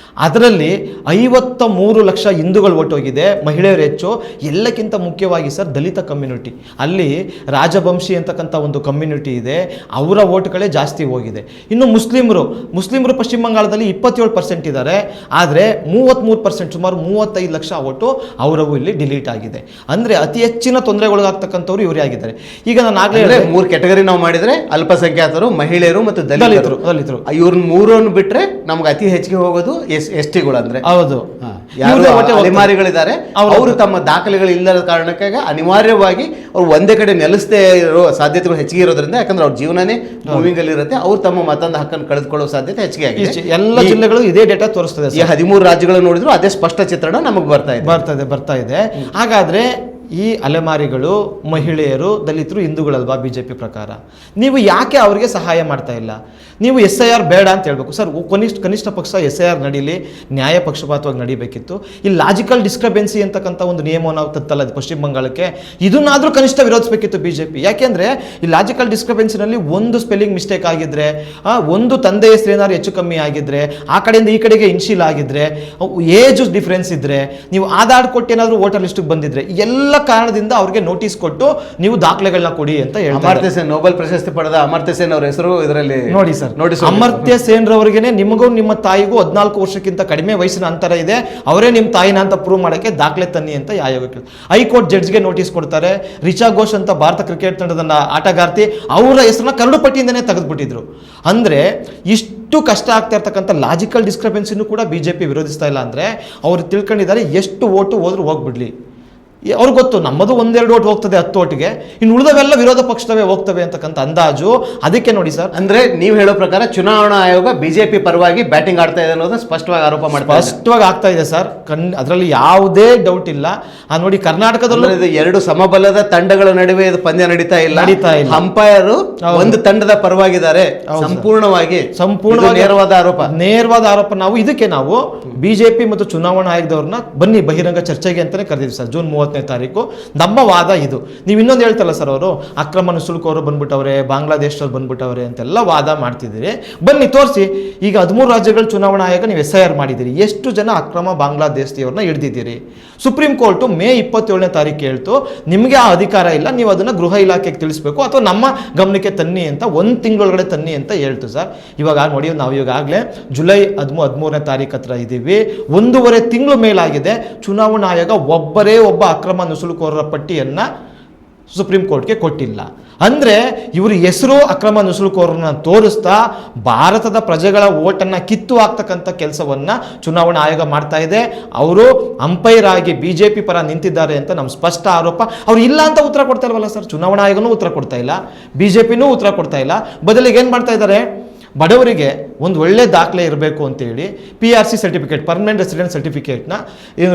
ಅದರಲ್ಲಿ 53 ಲಕ್ಷ ಹಿಂದೂಗಳು ಓಟ್ ಹೋಗಿದೆ, ಮಹಿಳೆಯರು ಹೆಚ್ಚು. ಎಲ್ಲಕ್ಕಿಂತ ಮುಖ್ಯವಾಗಿ ಸರ್ ದಲಿತ ಕಮ್ಯುನಿಟಿ, ಅಲ್ಲಿ ರಾಜವಂಶಿ ಅಂತಕ್ಕಂಥ ಒಂದು ಕಮ್ಯುನಿಟಿ ಇದೆ, ಅವರ ಓಟ್ಗಳೇ ಜಾಸ್ತಿ ಹೋಗಿದೆ. ಇನ್ನು ಮುಸ್ಲಿಮರು ಪಶ್ಚಿಮ ಬಂಗಾಳದಲ್ಲಿ 27% ಇದ್ದಾರೆ, ಆದರೆ 33%, ಸುಮಾರು 35 ಲಕ್ಷ ಓಟು ಅವರವು ಇಲ್ಲಿ ಡಿಲೀಟ್ ಆಗಿದೆ. ಅಂದರೆ ಅತಿ ಹೆಚ್ಚಿನ ತೊಂದರೆಗೊಳಗಾಗ್ತಕ್ಕಂಥವ್ರು ಇವರೇ ಆಗಿದ್ದಾರೆ. ಈಗ ನಾನು ಆಗಲೇ 3 ಕ್ಯಾಟಗರಿ ನಾವು ಮಾಡಿದ್ರೆ ಅಲ್ಪಸಂಖ್ಯಾತರು, ಮಹಿಳೆಯರು ಮತ್ತು ದಲಿತರು, ಇವ್ರನ್ನ 3 ಬಿಟ್ರೆ ನಮ್ಗೆ ಅತಿ ಹೆಚ್ಚಿಗೆ ಹೋಗೋದು STಗಳು. ಅಂದ್ರೆ ಹೌದು, ಅಲೆಮಾರಿಗಳಿದ್ದಾರೆ, ಅವರು ತಮ್ಮ ದಾಖಲೆಗಳು ಇಲ್ಲದ ಕಾರಣಕ್ಕಾಗಿ ಅನಿವಾರ್ಯವಾಗಿ ಅವ್ರು ಒಂದೇ ಕಡೆ ನೆಲೆಸದೇ ಇರೋ ಸಾಧ್ಯತೆಗಳು ಹೆಚ್ಚಿಗೆ ಇರೋದ್ರಿಂದ, ಯಾಕಂದ್ರೆ ಅವ್ರ ಜೀವನನೇ ಮೂವಿಂಗ್ ಅಲ್ಲಿ ಇರುತ್ತೆ, ಅವ್ರು ತಮ್ಮ ಮತದ ಹಕ್ಕನ್ನು ಕಳೆದುಕೊಳ್ಳೋ ಸಾಧ್ಯತೆ ಹೆಚ್ಚಿಗೆ ಆಗಿದೆ. ಎಲ್ಲ ಜಿಲ್ಲೆಗಳು ಇದೇ ಡೇಟಾ ತೋರಿಸ್ತದೆ. ಈ 13 ರಾಜ್ಯಗಳು ನೋಡಿದ್ರು ಅದೇ ಸ್ಪಷ್ಟ ಚಿತ್ರಣ ನಮಗೆ ಬರ್ತಾ ಇದೆ. ಹಾಗಾದ್ರೆ ಈ ಅಲೆಮಾರಿಗಳು, ಮಹಿಳೆಯರು, ದಲಿತರು, ಹಿಂದೂಗಳಲ್ವಾ BJP ಪ್ರಕಾರ? ನೀವು ಯಾಕೆ ಅವರಿಗೆ ಸಹಾಯ ಮಾಡ್ತಾ ಇಲ್ಲ? ನೀವು SIR ಬೇಡ ಅಂತ ಹೇಳ್ಬೇಕು ಸರ್. ಕನಿಷ್ಠ ಪಕ್ಷ SIR ನಡೀಲಿ, ನ್ಯಾಯ ಪಕ್ಷಪಾತವಾಗಿ ನಡೀಬೇಕಿತ್ತು. ಈ ಲಾಜಿಕಲ್ ಡಿಸ್ಕ್ರಬೆನ್ಸಿ ಅಂತಕ್ಕಂಥ ಒಂದು ನಿಯಮವನ್ನು ನಾವು ತತ್ತಲ್ಲ ಪಶ್ಚಿಮ ಬಂಗಾಳಕ್ಕೆ, ಇದನ್ನಾದರೂ ಕನಿಷ್ಠ ವಿರೋಧಿಸಬೇಕಿತ್ತು BJP. ಯಾಕೆಂದರೆ ಈ ಲಾಜಿಕಲ್ ಡಿಸ್ಕ್ರಬೆನ್ಸಿನಲ್ಲಿ ಒಂದು ಸ್ಪೆಲ್ಲಿಂಗ್ ಮಿಸ್ಟೇಕ್ ಆಗಿದ್ರೆ, ಒಂದು ತಂದೆ ಹೆಸರೇನಾದ್ರು ಹೆಚ್ಚು ಕಮ್ಮಿ ಆಗಿದ್ರೆ, ಆ ಕಡೆಯಿಂದ ಈ ಕಡೆಗೆ ಇನ್ಶಿಲ್ ಆಗಿದ್ರೆ, ಏಜ್ ಡಿಫ್ರೆನ್ಸ್ ಇದ್ದರೆ, ನೀವು ಆಧಾರ್ ಕೊಟ್ಟು ಏನಾದರೂ ವೋಟರ್ ಲಿಸ್ಟಿಗೆ ಬಂದಿದ್ರೆ, ಎಲ್ಲ ಕಾರಣದಿಂದ ಅವ್ರಿಗೆ ನೋಟಿಸ್ ಕೊಟ್ಟು ನೀವು ದಾಖಲೆಗಳನ್ನ ಕೊಡಿ ಅಂತ ಹೇಳ್ತಾರೆ. ಅಮರ್ತ್ಯ ಸೇನ್, ನೋಬೆಲ್ ಪ್ರಶಸ್ತಿ ಪಡೆದ ಅಮರ್ತ್ಯ ಸೇನ್ ಅವರ ಹೆಸರು ಇದರಲ್ಲಿ ನೋಡಿ ಸರ್. ಅಮರ್ತ್ಯ ಸೇನ್ ರವರಿಗೇನೆ ನಿಮಗೂ ನಿಮ್ಮ ತಾಯಿಗೂ 14 ವರ್ಷಕ್ಕಿಂತ ಕಡಿಮೆ ವಯಸ್ಸಿನ ಅಂತರ ಇದೆ, ಅವರೇ ನಿಮ್ಮ ತಾಯಿನ ಅಂತ ಪ್ರೂವ್ ಮಾಡೋಕ್ಕೆ ದಾಖಲೆ ತನ್ನಿ ಅಂತ ಆಯೋಗಕ್ಕೆ ಹೈಕೋರ್ಟ್ ಜಡ್ಜ್ಗೆ ನೋಟಿಸ್ ಕೊಡ್ತಾರೆ. ರಿಚಾ ಘೋಷ್ ಅಂತ ಭಾರತ ಕ್ರಿಕೆಟ್ ತಂಡದ ಆಟಗಾರ್ತಿ, ಅವರ ಹೆಸರನ್ನ ಕರಡು ಪಟ್ಟಿಯಿಂದನೇ ತೆಗೆದುಬಿಟ್ಟಿದ್ರು. ಅಂದರೆ ಇಷ್ಟು ಕಷ್ಟ ಆಗ್ತಾ ಇರ್ತಕ್ಕಂಥ ಲಾಜಿಕಲ್ ಡಿಸ್ಕ್ರಬೆನ್ಸಿನೂ ಕೂಡ BJP ವಿರೋಧಿಸ್ತಾ ಇಲ್ಲ. ಅಂದರೆ ಅವರು ತಿಳ್ಕೊಂಡಿದ್ದಾರೆ ಎಷ್ಟು ಓಟು ಹೋದ್ರೂ ಹೋಗ್ಬಿಡ್ಲಿ, ಅವ್ರಿಗೆ ಗೊತ್ತು ನಮ್ಮದು 1-2 ಓಟ್ ಹೋಗ್ತದೆ 10 ಓಟಿಗೆ, ಇನ್ನು ಉಳಿದವೆಲ್ಲ ವಿರೋಧ ಪಕ್ಷದವೇ ಹೋಗ್ತವೆ ಅಂತಕ್ಕಂಥ ಅಂದಾಜು. ಅದಕ್ಕೆ ನೋಡಿ ಸರ್, ಅಂದ್ರೆ ನೀವು ಹೇಳೋ ಪ್ರಕಾರ ಚುನಾವಣಾ ಆಯೋಗ BJP ಪರವಾಗಿ ಬ್ಯಾಟಿಂಗ್ ಆಡ್ತಾ ಇದೆ ಅನ್ನೋದು ಸ್ಪಷ್ಟವಾಗಿ ಆರೋಪ ಮಾಡ್ತಾರೆ. ಸ್ಪಷ್ಟವಾಗಿ ಆಗ್ತಾ ಇದೆ ಸರ್, ಅದರಲ್ಲಿ ಯಾವುದೇ ಡೌಟ್ ಇಲ್ಲ. ನೋಡಿ, ಕರ್ನಾಟಕದಲ್ಲೂ ಇದು 2 ಸಮಬಲದ ತಂಡಗಳ ನಡುವೆ ಇದು ಪಂದ್ಯ ನಡೀತಾ ಇಲ್ಲ. ಅಂಪೈರ್ ಒಂದು ತಂಡದ ಪರವಾಗಿದ್ದಾರೆ, ಸಂಪೂರ್ಣವಾಗಿ ನೇರವಾದ ಆರೋಪ. ನಾವು BJP ಮತ್ತು ಚುನಾವಣಾ ಆಯೋಗದವ್ರನ್ನ ಬನ್ನಿ ಬಹಿರಂಗ ಚರ್ಚೆಗೆ ಅಂತಾನೆ ಕರೆದಿದ್ವಿ ಸರ್. ಜೂನ್ 30ನೇ ತಾರೀಕು ನಮ್ಮ ವಾದ ಇದು. ನೀವು ಇನ್ನೊಂದು ಹೇಳ್ತಲ್ಲ ಸರ್, ಅವರು ಅಕ್ರಮ ನುಸುಳುಕೋರು ಬಂದ್ಬಿಟ್ಟವ್ರೆ, ಬಾಂಗ್ಲಾದೇಶದವ್ರು ಬಂದ್ಬಿಟ್ಟವ್ರೆ ಅಂತೆಲ್ಲ ವಾದ ಮಾಡ್ತಿದ್ದೀರಿ. ಬನ್ನಿ ತೋರಿಸಿ. ಈಗ 13 ರಾಜ್ಯಗಳ ಚುನಾವಣಾ ಆಯೋಗ ನೀವು SIR ಮಾಡಿದ್ದೀರಿ, ಎಷ್ಟು ಜನ ಅಕ್ರಮ ಬಾಂಗ್ಲಾದೇಶಿಯವ್ರನ್ನ ಹಿಡಿದಿದ್ದೀರಿ? ಸುಪ್ರೀಂ ಕೋರ್ಟು ಮೇ 27ನೇ ತಾರೀಕು ಹೇಳ್ತು ನಿಮಗೆ ಆ ಅಧಿಕಾರ ಇಲ್ಲ, ನೀವು ಅದನ್ನು ಗೃಹ ಇಲಾಖೆಗೆ ತಿಳಿಸ್ಬೇಕು ಅಥವಾ ನಮ್ಮ ಗಮನಕ್ಕೆ ತನ್ನಿ ಅಂತ 1 ತಿಂಗಳೊಳಗಡೆ ತನ್ನಿ ಅಂತ ಹೇಳ್ತು ಸರ್. ಇವಾಗ ನೋಡಿ, ನಾವು ಇವಾಗಲೇ ಜುಲೈ 13ನೇ ತಾರೀಕು ಹತ್ರ ಇದ್ದೀವಿ, 1.5 ತಿಂಗಳು ಮೇಲಾಗಿದೆ. ಚುನಾವಣಾ ಆಯೋಗ ಒಬ್ಬ ಅಕ್ರಮ ನುಸುಳುಕೋರರ ಪಟ್ಟಿಯನ್ನು ಸುಪ್ರೀಂ ಕೋರ್ಟ್ಗೆ ಕೊಟ್ಟಿಲ್ಲ. ಅಂದರೆ ಇವರು ಹೆಸರು ಅಕ್ರಮ ನುಸುಳುಕೋರನ್ನ ತೋರಿಸ್ತಾ ಭಾರತದ ಪ್ರಜೆಗಳ ಓಟನ್ನು ಕಿತ್ತು ಹಾಕ್ತಕ್ಕಂಥ ಕೆಲಸವನ್ನು ಚುನಾವಣಾ ಆಯೋಗ ಮಾಡ್ತಾ ಇದೆ. ಅವರು ಅಂಪೈರ್ ಆಗಿ BJP ಪರ ನಿಂತಿದ್ದಾರೆ ಅಂತ ನಮ್ಮ ಸ್ಪಷ್ಟ ಆರೋಪ. ಅವ್ರು ಇಲ್ಲ ಅಂತ ಉತ್ತರ ಕೊಡ್ತಾ ಇಲ್ವಲ್ಲ ಸರ್, ಚುನಾವಣಾ ಆಯೋಗನೂ ಉತ್ತರ ಕೊಡ್ತಾ ಇಲ್ಲ, BJPನೂ ಉತ್ತರ ಕೊಡ್ತಾ ಇಲ್ಲ. ಬದಲಿಗೆ ಏನು ಮಾಡ್ತಾ ಇದ್ದಾರೆ, ಬಡವರಿಗೆ ಒಂದು ಒಳ್ಳೆ ದಾಖಲೆ ಇರಬೇಕು ಅಂತೇಳಿ PRC ಸರ್ಟಿಫಿಕೇಟ್, ಪರ್ಮನೆಂಟ್ ರೆಸಿಡೆನ್ಸ್ ಸರ್ಟಿಫಿಕೇಟ್ನ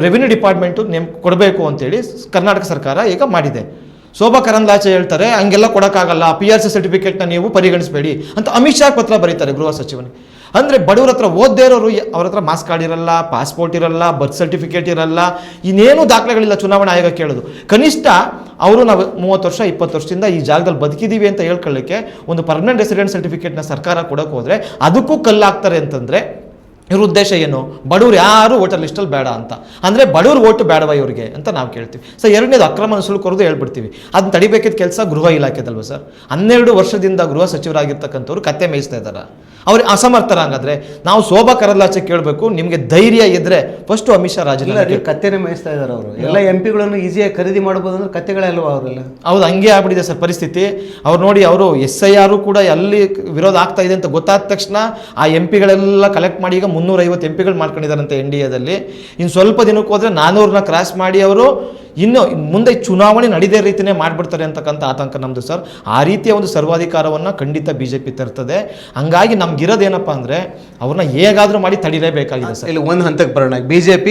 ರೆವಿನ್ಯೂ ಡಿಪಾರ್ಟ್ಮೆಂಟು ಕೊಡಬೇಕು ಅಂತೇಳಿ ಕರ್ನಾಟಕ ಸರ್ಕಾರ ಈಗ ಮಾಡಿದೆ. ಶೋಭಾ ಕರಂದ್ಲಾಜೆ ಹೇಳ್ತಾರೆ ಹಂಗೆಲ್ಲ ಕೊಡೋಕ್ಕಾಗಲ್ಲ, PRC ಸರ್ಟಿಫಿಕೇಟ್ನ ನೀವು ಪರಿಗಣಿಸಬೇಡಿ ಅಂತ ಅಮಿತ್ ಶಾ ಪತ್ರ ಬರೀತಾರೆ ಗೃಹ ಸಚಿವನಿಗೆ. ಅಂದರೆ ಬಡವ್ರ ಹತ್ರ ಓದ್ದೇ ಇರೋರು ಅವ್ರ ಹತ್ರ ಮಾಸ್ ಕಾರ್ಡ್ ಇರಲ್ಲ, ಪಾಸ್ಪೋರ್ಟ್ ಇರಲ್ಲ, ಬರ್ತ್ ಸರ್ಟಿಫಿಕೇಟ್ ಇರಲ್ಲ, ಇನ್ನೇನು ದಾಖಲೆಗಳಿಲ್ಲ ಚುನಾವಣಾ ಆಯೋಗ ಕೇಳೋದು. ಕನಿಷ್ಠ ಅವರು ನಾವು 30 ವರ್ಷ 20 ವರ್ಷದಿಂದ ಈ ಜಾಗದಲ್ಲಿ ಬದುಕಿದ್ದೀವಿ ಅಂತ ಹೇಳ್ಕೊಳ್ಳಿಕ್ಕೆ ಒಂದು ಪರ್ಮನೆಂಟ್ ರೆಸಿಡೆಂಟ್ ಸರ್ಟಿಫಿಕೇಟ್ನ ಸರ್ಕಾರ ಕೊಡೋಕೆ ಹೋದರೆ ಅದಕ್ಕೂ ಕಲ್ಲಾಗ್ತಾರೆ ಅಂತಂದರೆ ಇವ್ರ ಉದ್ದೇಶ ಏನು? ಬಡವ್ರು ಯಾರು ವೋಟರ್ ಲಿಸ್ಟಲ್ಲಿ ಬೇಡ ಅಂತ, ಅಂದರೆ ಬಡವ್ರು ಓಟು ಬೇಡವ ಇವ್ರಿಗೆ ಅಂತ ನಾವು ಕೇಳ್ತೀವಿ. ಸರ್, ಎರಡನೇದು ಅಕ್ರಮ ನುಸುಳುಕೋರೋದು ಹೇಳ್ಬಿಡ್ತೀವಿ. ಅದನ್ನ ತಡಿಬೇಕಿದ್ದ ಕೆಲಸ ಗೃಹ ಇಲಾಖೆದಲ್ವ ಸರ್? 12 ವರ್ಷದಿಂದ ಗೃಹ ಸಚಿವರಾಗಿರ್ತಕ್ಕಂಥವ್ರು ಕತ್ತೆ ಮೇಯಿಸ್ತಾ ಇದ್ದಾರೆ. ಅವ್ರು ಅಸಮರ್ಥರ. ಹಂಗಾದ್ರೆ ನಾವು ಶೋಭಾ ಕರಂದ್ಲಾಜೆ ಕೇಳಬೇಕು, ನಿಮಗೆ ಧೈರ್ಯ ಇದ್ರೆ ಫಸ್ಟ್ ಅಮಿತ್ ಶಾ ರಾಜೀನಾಮೆ. ಕತ್ತೆನೇ ಮೇಯಿಸ್ತಾ ಇದ್ದಾರೆ ಅವರು. ಎಲ್ಲ MP ಗಳನ್ನು ಈಸಿಯಾಗಿ ಖರೀದಿ ಮಾಡ್ಬೋದು ಅಂದ್ರೆ ಕತ್ತೆಗಳೇ ಅಲ್ವಾ ಅವರೆಲ್ಲ? ಹೌದು, ಹಂಗೆ ಆಗ್ಬಿಟ್ಟಿದೆ ಸರ್ ಪರಿಸ್ಥಿತಿ. ಅವ್ರು ನೋಡಿ, ಅವರು SIR ಕೂಡ ಎಲ್ಲಿ ವಿರೋಧ ಆಗ್ತಾ ಇದೆ ಅಂತ ಗೊತ್ತಾದ ತಕ್ಷಣ ಆ MP ಗಳೆಲ್ಲ ಕಲೆಕ್ಟ್ ಮಾಡಿ ಈಗ 350 MP ಮಾಡ್ಕೊಂಡಿದ್ದಾರಂತೆ NDAದಲ್ಲಿ. ಇನ್ನು ಸ್ವಲ್ಪ ದಿನಕ್ಕೆ ಹೋದ್ರೆ 400ನ ಕ್ರಾಸ್ ಮಾಡಿ ಅವರು ಇನ್ನು ಮುಂದೆ ಚುನಾವಣೆ ನಡೀದೇ ರೀತಿಯೇ ಮಾಡಿಬಿಡ್ತಾರೆ ಅಂತಕ್ಕಂಥ ಆತಂಕ ನಮ್ಮದು ಸರ್. ಆ ರೀತಿಯ ಒಂದು ಸರ್ವಾಧಿಕಾರವನ್ನು ಖಂಡಿತ BJP ತರ್ತದೆ. ಹಂಗಾಗಿ ನಮ್ಗಿರೋದೇನಪ್ಪ ಅಂದರೆ ಅವ್ರನ್ನ ಹೇಗಾದರೂ ಮಾಡಿ ತಡಿಲೇಬೇಕಾಗಿದೆ ಸರ್. ಇಲ್ಲಿ ಒಂದು ಹಂತಕ್ಕೆ ಬರೋಣ. BJP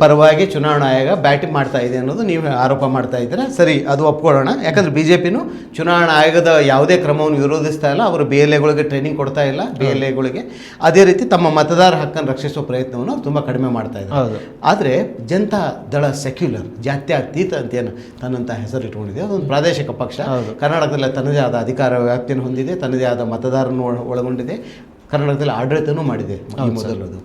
ಪರವಾಗಿ ಚುನಾವಣಾ ಆಯೋಗ ಬ್ಯಾಟಿಂಗ್ ಮಾಡ್ತಾ ಇದೆ ಅನ್ನೋದು ನೀವು ಆರೋಪ ಮಾಡ್ತಾ ಇದ್ದೀರಾ. ಸರಿ, ಅದು ಒಪ್ಕೊಳ್ಳೋಣ. ಯಾಕಂದ್ರೆ BJPನೂ ಚುನಾವಣಾ ಆಯೋಗದ ಯಾವುದೇ ಕ್ರಮವನ್ನು ವಿರೋಧಿಸ್ತಾ ಇಲ್ಲ. ಅವರು BLAಗಳಿಗೆ ಟ್ರೈನಿಂಗ್ ಕೊಡ್ತಾ ಇಲ್ಲ. BLAಗಳಿಗೆ ಅದೇ ರೀತಿ ತಮ್ಮ ಮತದಾರ ಹಕ್ಕನ್ನು ರಕ್ಷಿಸುವ ಪ್ರಯತ್ನವನ್ನು ಅವ್ರು ತುಂಬ ಕಡಿಮೆ ಮಾಡ್ತಾ ಇದ್ದಾರೆ. ಆದರೆ ಜನತಾ ದಳ ಸೆಕ್ಯುಲರ್, ಜಾತ್ಯತೀತ ಅಂತ ಏನು ತನ್ನಂಥ ಹೆಸರು ಇಟ್ಕೊಂಡಿದೆ, ಅದೊಂದು ಪ್ರಾದೇಶಿಕ ಪಕ್ಷ. ಕರ್ನಾಟಕದಲ್ಲಿ ತನ್ನದೇ ಆದ ಅಧಿಕಾರ ವ್ಯಾಪ್ತಿಯನ್ನು ಹೊಂದಿದೆ, ತನ್ನದೇ ಆದ ಮತದಾರನ್ನು ಒಳಗೊಂಡಿದೆ, ಕರ್ನಾಟಕದಲ್ಲಿ ಆಡಳಿತನೂ ಮಾಡಿದೆ ಈ ಮೊದಲದು.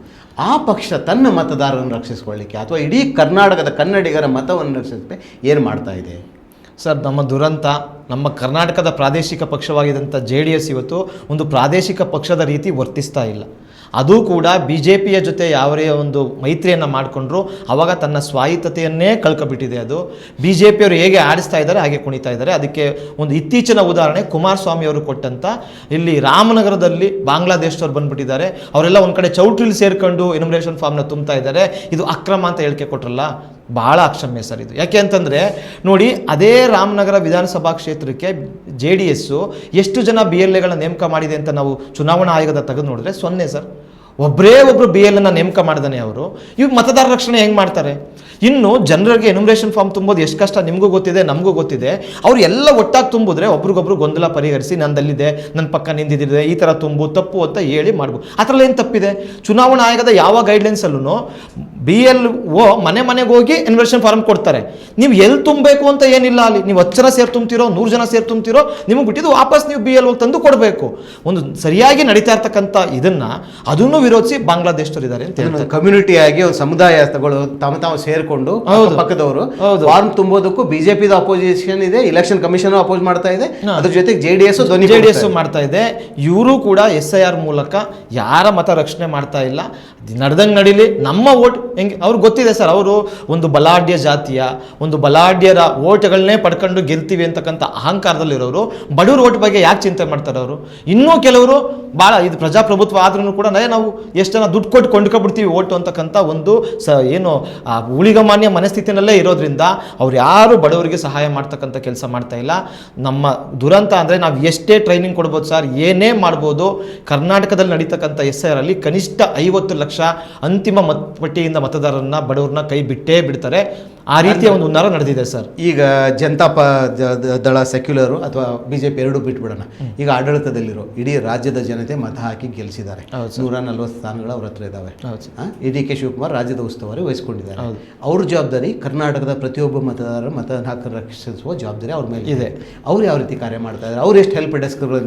ಆ ಪಕ್ಷ ತನ್ನ ಮತದಾರರನ್ನು ರಕ್ಷಿಸಿಕೊಳ್ಳಿಕ್ಕೆ ಅಥವಾ ಇಡೀ ಕರ್ನಾಟಕದ ಕನ್ನಡಿಗರ ಮತವನ್ನು ರಕ್ಷಿಸಲಿಕ್ಕೆ ಏನು ಮಾಡ್ತಾ ಇದೆ ಸರ್? ನಮ್ಮ ದುರಂತ, ನಮ್ಮ ಕರ್ನಾಟಕದ ಪ್ರಾದೇಶಿಕ ಪಕ್ಷವಾಗಿದ್ದಂಥ JDS ಇವತ್ತು ಒಂದು ಪ್ರಾದೇಶಿಕ ಪಕ್ಷದ ರೀತಿ ವರ್ತಿಸ್ತಾ ಇಲ್ಲ. ಅದು ಕೂಡ BJPಯ ಜೊತೆ ಯಾವರೇ ಒಂದು ಮೈತ್ರಿಯನ್ನು ಮಾಡಿಕೊಂಡ್ರು ಆವಾಗ ತನ್ನ ಸ್ವಾಯತ್ತತೆಯನ್ನೇ ಕಳ್ಕೊಬಿಟ್ಟಿದೆ. ಅದು BJPಯವರು ಹೇಗೆ ಆಡಿಸ್ತಾ ಇದ್ದಾರೆ ಹಾಗೆ ಕುಣಿತಾ ಇದ್ದಾರೆ. ಅದಕ್ಕೆ ಒಂದು ಇತ್ತೀಚಿನ ಉದಾಹರಣೆ ಕುಮಾರಸ್ವಾಮಿ ಅವರು ಕೊಟ್ಟಂಥ, ಇಲ್ಲಿ ರಾಮನಗರದಲ್ಲಿ ಬಾಂಗ್ಲಾದೇಶದವ್ರು ಬಂದುಬಿಟ್ಟಿದ್ದಾರೆ, ಅವರೆಲ್ಲ ಒಂದು ಕಡೆ ಚೌಟ್ರಿಲಿ ಸೇರ್ಕೊಂಡು ಎನ್ಯುಮರೇಷನ್ ಫಾರ್ಮ್ನ ತುಂಬ್ತಾ ಇದ್ದಾರೆ, ಇದು ಅಕ್ರಮ ಅಂತ ಹೇಳಿಕೆ ಕೊಟ್ರಲ್ಲ, ಭಾಳ ಅಕ್ಷಮ್ಯ ಸರ್ ಇದು. ಯಾಕೆ ಅಂತಂದರೆ ನೋಡಿ, ಅದೇ ರಾಮನಗರ ವಿಧಾನಸಭಾ ಕ್ಷೇತ್ರಕ್ಕೆ JDS ಎಷ್ಟು ಜನ BLAಗಳನ್ನ ನೇಮಕ ಮಾಡಿದೆ ಅಂತ ನಾವು ಚುನಾವಣಾ ಆಯೋಗದ ತೆಗೆದು ನೋಡಿದ್ರೆ 0 ಸರ್. ಒಬ್ಬರೇ ಒಬ್ಬರು BLನ ನೇಮಕ ಮಾಡಿದಾನೆ ಅವರು. ಇವಾಗ ಮತದಾರ ರಕ್ಷಣೆ ಹೆಂಗೆ ಮಾಡ್ತಾರೆ? ಇನ್ನು ಜನರಿಗೆ ಎನ್ಯುಮರೇಷನ್ ಫಾರ್ಮ್ ತುಂಬೋದು ಎಷ್ಟು ಕಷ್ಟ ನಿಮಗೂ ಗೊತ್ತಿದೆ, ನಮಗೂ ಗೊತ್ತಿದೆ. ಅವರು ಎಲ್ಲ ಒಟ್ಟಾಗಿ ತುಂಬಿದ್ರೆ ಒಬ್ರಿಗೊಬ್ರು ಗೊಂದಲ ಪರಿಹರಿಸಿ ನಂದಲ್ಲಿದೆ, ನನ್ನ ಪಕ್ಕ ನಿಂದಿದೆ, ಈ ಥರ ತುಂಬು ತಪ್ಪು ಅಂತ ಹೇಳಿ ಮಾಡ್ಬೋದು. ಆ ಥರ ಏನು ತಪ್ಪಿದೆ? ಚುನಾವಣಾ ಆಯೋಗದ ಯಾವ ಗೈಡ್ಲೈನ್ಸಲ್ಲೂ BLO ಮನೆಗೆ ಹೋಗಿ ಎನ್ಯುಮರೇಷನ್ ಫಾರ್ಮ್ ಕೊಡ್ತಾರೆ. ನೀವು ಎಲ್ಲಿ ತುಂಬಬೇಕು ಅಂತ ಏನಿಲ್ಲ. ಅಲ್ಲಿ ನೀವು 10 ಜನ ಸೇರಿ ತುಂಬ್ತಿರೋ, 100 ಜನ ಸೇರಿ ತುಂಬ್ತಿರೋ, ನಿಮಗೆ ಬಿಟ್ಟಿದ್ದು ವಾಪಸ್ ನೀವು BLO ತಂದು ಕೊಡಬೇಕು. ಒಂದು ಸರಿಯಾಗಿ ನಡೀತಾ ಇರ್ತಕ್ಕಂಥ ಇದನ್ನು ಅದನ್ನು ವಿರೋಧಿಸಿ ಬಾಂಗ್ಲಾದೇಶದವರು ಇದ್ದಾರೆ ಅಂತ ಹೇಳ್ತಾರೆ. ಕಮ್ಯುನಿಟಿ ಆಗಿ ಒಂದು ಸಮುದಾಯ ತಾವು ಸೇರಿಕೊಂಡು ಪಕ್ಕದವರು ಫಾರ್ಮ್ ತುಂಬೋದಕ್ಕೂ BJPದ ಅಪೋಸಿಷನ್ ಇದೆ, ಇಲೆಕ್ಷನ್ ಕಮಿಷನ್ ಅಪೋಸ್ ಮಾಡ್ತಾ ಇದೆ, ಅದ್ರ ಜೊತೆಗೆ JDS ಮಾಡ್ತಾ ಇದೆ. ಇವರು ಕೂಡ SIR ಮೂಲಕ ಯಾರ ಮತ ರಕ್ಷಣೆ ಮಾಡ್ತಾ ಇಲ್ಲ. ನಡೆದಂಗೆ ನಡೀಲಿ, ನಮ್ಮ ಓಟ್ ಹೆಂಗೆ ಅವ್ರಿಗೆ ಗೊತ್ತಿದೆ ಸರ್. ಅವರು ಒಂದು ಬಲಾಢ್ಯ ಜಾತಿಯ, ಒಂದು ಬಲಾಢ್ಯರ ಓಟ್ಗಳನ್ನೇ ಪಡ್ಕೊಂಡು ಗೆಲ್ತೀವಿ ಅಂತಕ್ಕಂಥ ಅಹಂಕಾರದಲ್ಲಿರೋರು ಬಡವ್ರ ಓಟ್ ಬಗ್ಗೆ ಯಾಕೆ ಚಿಂತೆ ಮಾಡ್ತಾರೆ ಅವರು? ಇನ್ನೂ ಕೆಲವರು ಭಾಳ ಇದು ಪ್ರಜಾಪ್ರಭುತ್ವ ಆದ್ರೂ ಕೂಡ ನಾವು ಎಷ್ಟು ಜನ ದುಡ್ಡು ಕೊಟ್ಟು ಕೊಂಡ್ಕೊಬಿಡ್ತೀವಿ ಓಟು ಅಂತಕ್ಕಂಥ ಒಂದು ಏನು ಊಳಿಗಮಾನ್ಯ ಮನಸ್ಥಿತಿನಲ್ಲೇ ಇರೋದ್ರಿಂದ ಅವ್ರು ಯಾರು ಬಡವರಿಗೆ ಸಹಾಯ ಮಾಡ್ತಕ್ಕಂಥ ಕೆಲಸ ಮಾಡ್ತಾ ಇಲ್ಲ. ನಮ್ಮ ದುರಂತ ಅಂದರೆ ನಾವು ಎಷ್ಟೇ ಟ್ರೈನಿಂಗ್ ಕೊಡ್ಬೋದು ಸರ್, ಏನೇ ಮಾಡ್ಬೋದು, ಕರ್ನಾಟಕದಲ್ಲಿ ನಡೀತಕ್ಕಂಥ SIR ಅಲ್ಲಿ ಕನಿಷ್ಠ 50 ಲಕ್ಷ ಅಂತಿಮ ಪಟ್ಟಿಯಿಂದ ಮತದಾರರನ್ನ ಬಡವ್ರನ್ನ ಕೈ ಬಿಟ್ಟೇ ಬಿಡ್ತಾರೆ. ಆ ರೀತಿಯ ಒಂದು ಹುನ್ನಾರ ನಡೆದಿದೆ ಸರ್. ಈಗ ಜನತಾ ದಳ ಸೆಕ್ಯುಲರು ಅಥವಾ BJP ಎರಡೂ ಬಿಟ್ಬಿಡೋಣ. ಈಗ ಆಡಳಿತದಲ್ಲಿರೋ ಇಡೀ ರಾಜ್ಯದ ಜನತೆ ಮತ ಹಾಕಿ ಗೆಲ್ಲಿಸಿದ್ದಾರೆ. 140 ಸ್ಥಾನಗಳು ಅವ್ರ ಹತ್ರ ಇದ್ದಾವೆ. DK ಶಿವಕುಮಾರ್ ರಾಜ್ಯದ ಉಸ್ತುವಾರಿ ವಹಿಸ್ಕೊಂಡಿದ್ದಾರೆ. ಅವ್ರ ಜವಾಬ್ದಾರಿ ಕರ್ನಾಟಕದ ಪ್ರತಿಯೊಬ್ಬ ಮತದಾರರ ಮತ ಹಕ್ಕು ರಕ್ಷಿಸುವ ಜವಾಬ್ದಾರಿ ಅವ್ರ ಮೇಲೆ ಇದೆ. ಅವ್ರು ಯಾವ ರೀತಿ ಕಾರ್ಯ ಮಾಡ್ತಾ ಇದ್ದಾರೆ? ಅವ್ರು ಎಷ್ಟು ಹೆಲ್ಪ್ ಡೆಸ್ಕ್ಗಳು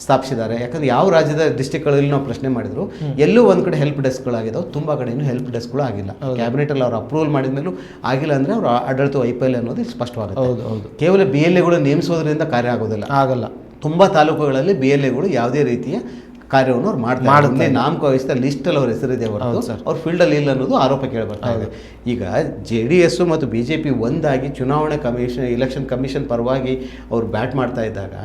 ಸ್ಥಾಪಿಸಿದ್ದಾರೆ? ಯಾಕಂದ್ರೆ ಯಾವ ರಾಜ್ಯದ ಡಿಸ್ಟ್ರಿಕ್ಟ್ಗಳಲ್ಲಿ ನಾವು ಪ್ರಶ್ನೆ ಮಾಡಿದ್ರು, ಎಲ್ಲೂ ಒಂದು ಕಡೆ ಹೆಲ್ಪ್ ಡೆಸ್ಕ್ಗಳಾಗಿದ್ದಾವೆ, ತುಂಬ ಕಡೆ ಇನ್ನೂ ಹೆಲ್ಪ್ ಡೆಸ್ಕ್ಗಳು ಆಗಿಲ್ಲ. ಕ್ಯಾಬಿನೆಟಲ್ಲಿ ಅವ್ರು ಅಪ್ರೂವಲ್ ಮಾಡಿದ ಮೇಲೂ ಆಗಿಲ್ಲ ಅಂದರೆ ಅವರು ಆಡಳಿತ ವೈಫಲ್ಯ ಅನ್ನೋದು ಇಲ್ಲಿ ಸ್ಪಷ್ಟವಾಗುತ್ತೆ. ಕೇವಲ BLAಗಳು ನೇಮಿಸೋದ್ರಿಂದ ಕಾರ್ಯ ಆಗಲ್ಲ. ತುಂಬ ತಾಲೂಕುಗಳಲ್ಲಿ BLAಗಳು ಯಾವುದೇ ರೀತಿಯ ಕಾರ್ಯವನ್ನು ಅವ್ರು ಮಾಡ್ತಾರೆ. ನಾಮಕ ವಹಿಸಿದ ಲಿಸ್ಟಲ್ಲಿ ಅವ್ರ ಹೆಸರಿದೆ ಹೊರತು ಅವ್ರ ಫೀಲ್ಡಲ್ಲಿ ಇಲ್ಲ ಅನ್ನೋದು ಆರೋಪ ಕೇಳಿಬರ್ತಾ ಇದೆ. ಈಗ JDS ಮತ್ತು BJP ಒಂದಾಗಿ ಚುನಾವಣೆ ಕಮಿಷನ್, ಇಲೆಕ್ಷನ್ ಕಮಿಷನ್ ಪರವಾಗಿ ಅವ್ರು ಬ್ಯಾಟ್ ಮಾಡ್ತಾ ಇದ್ದಾಗ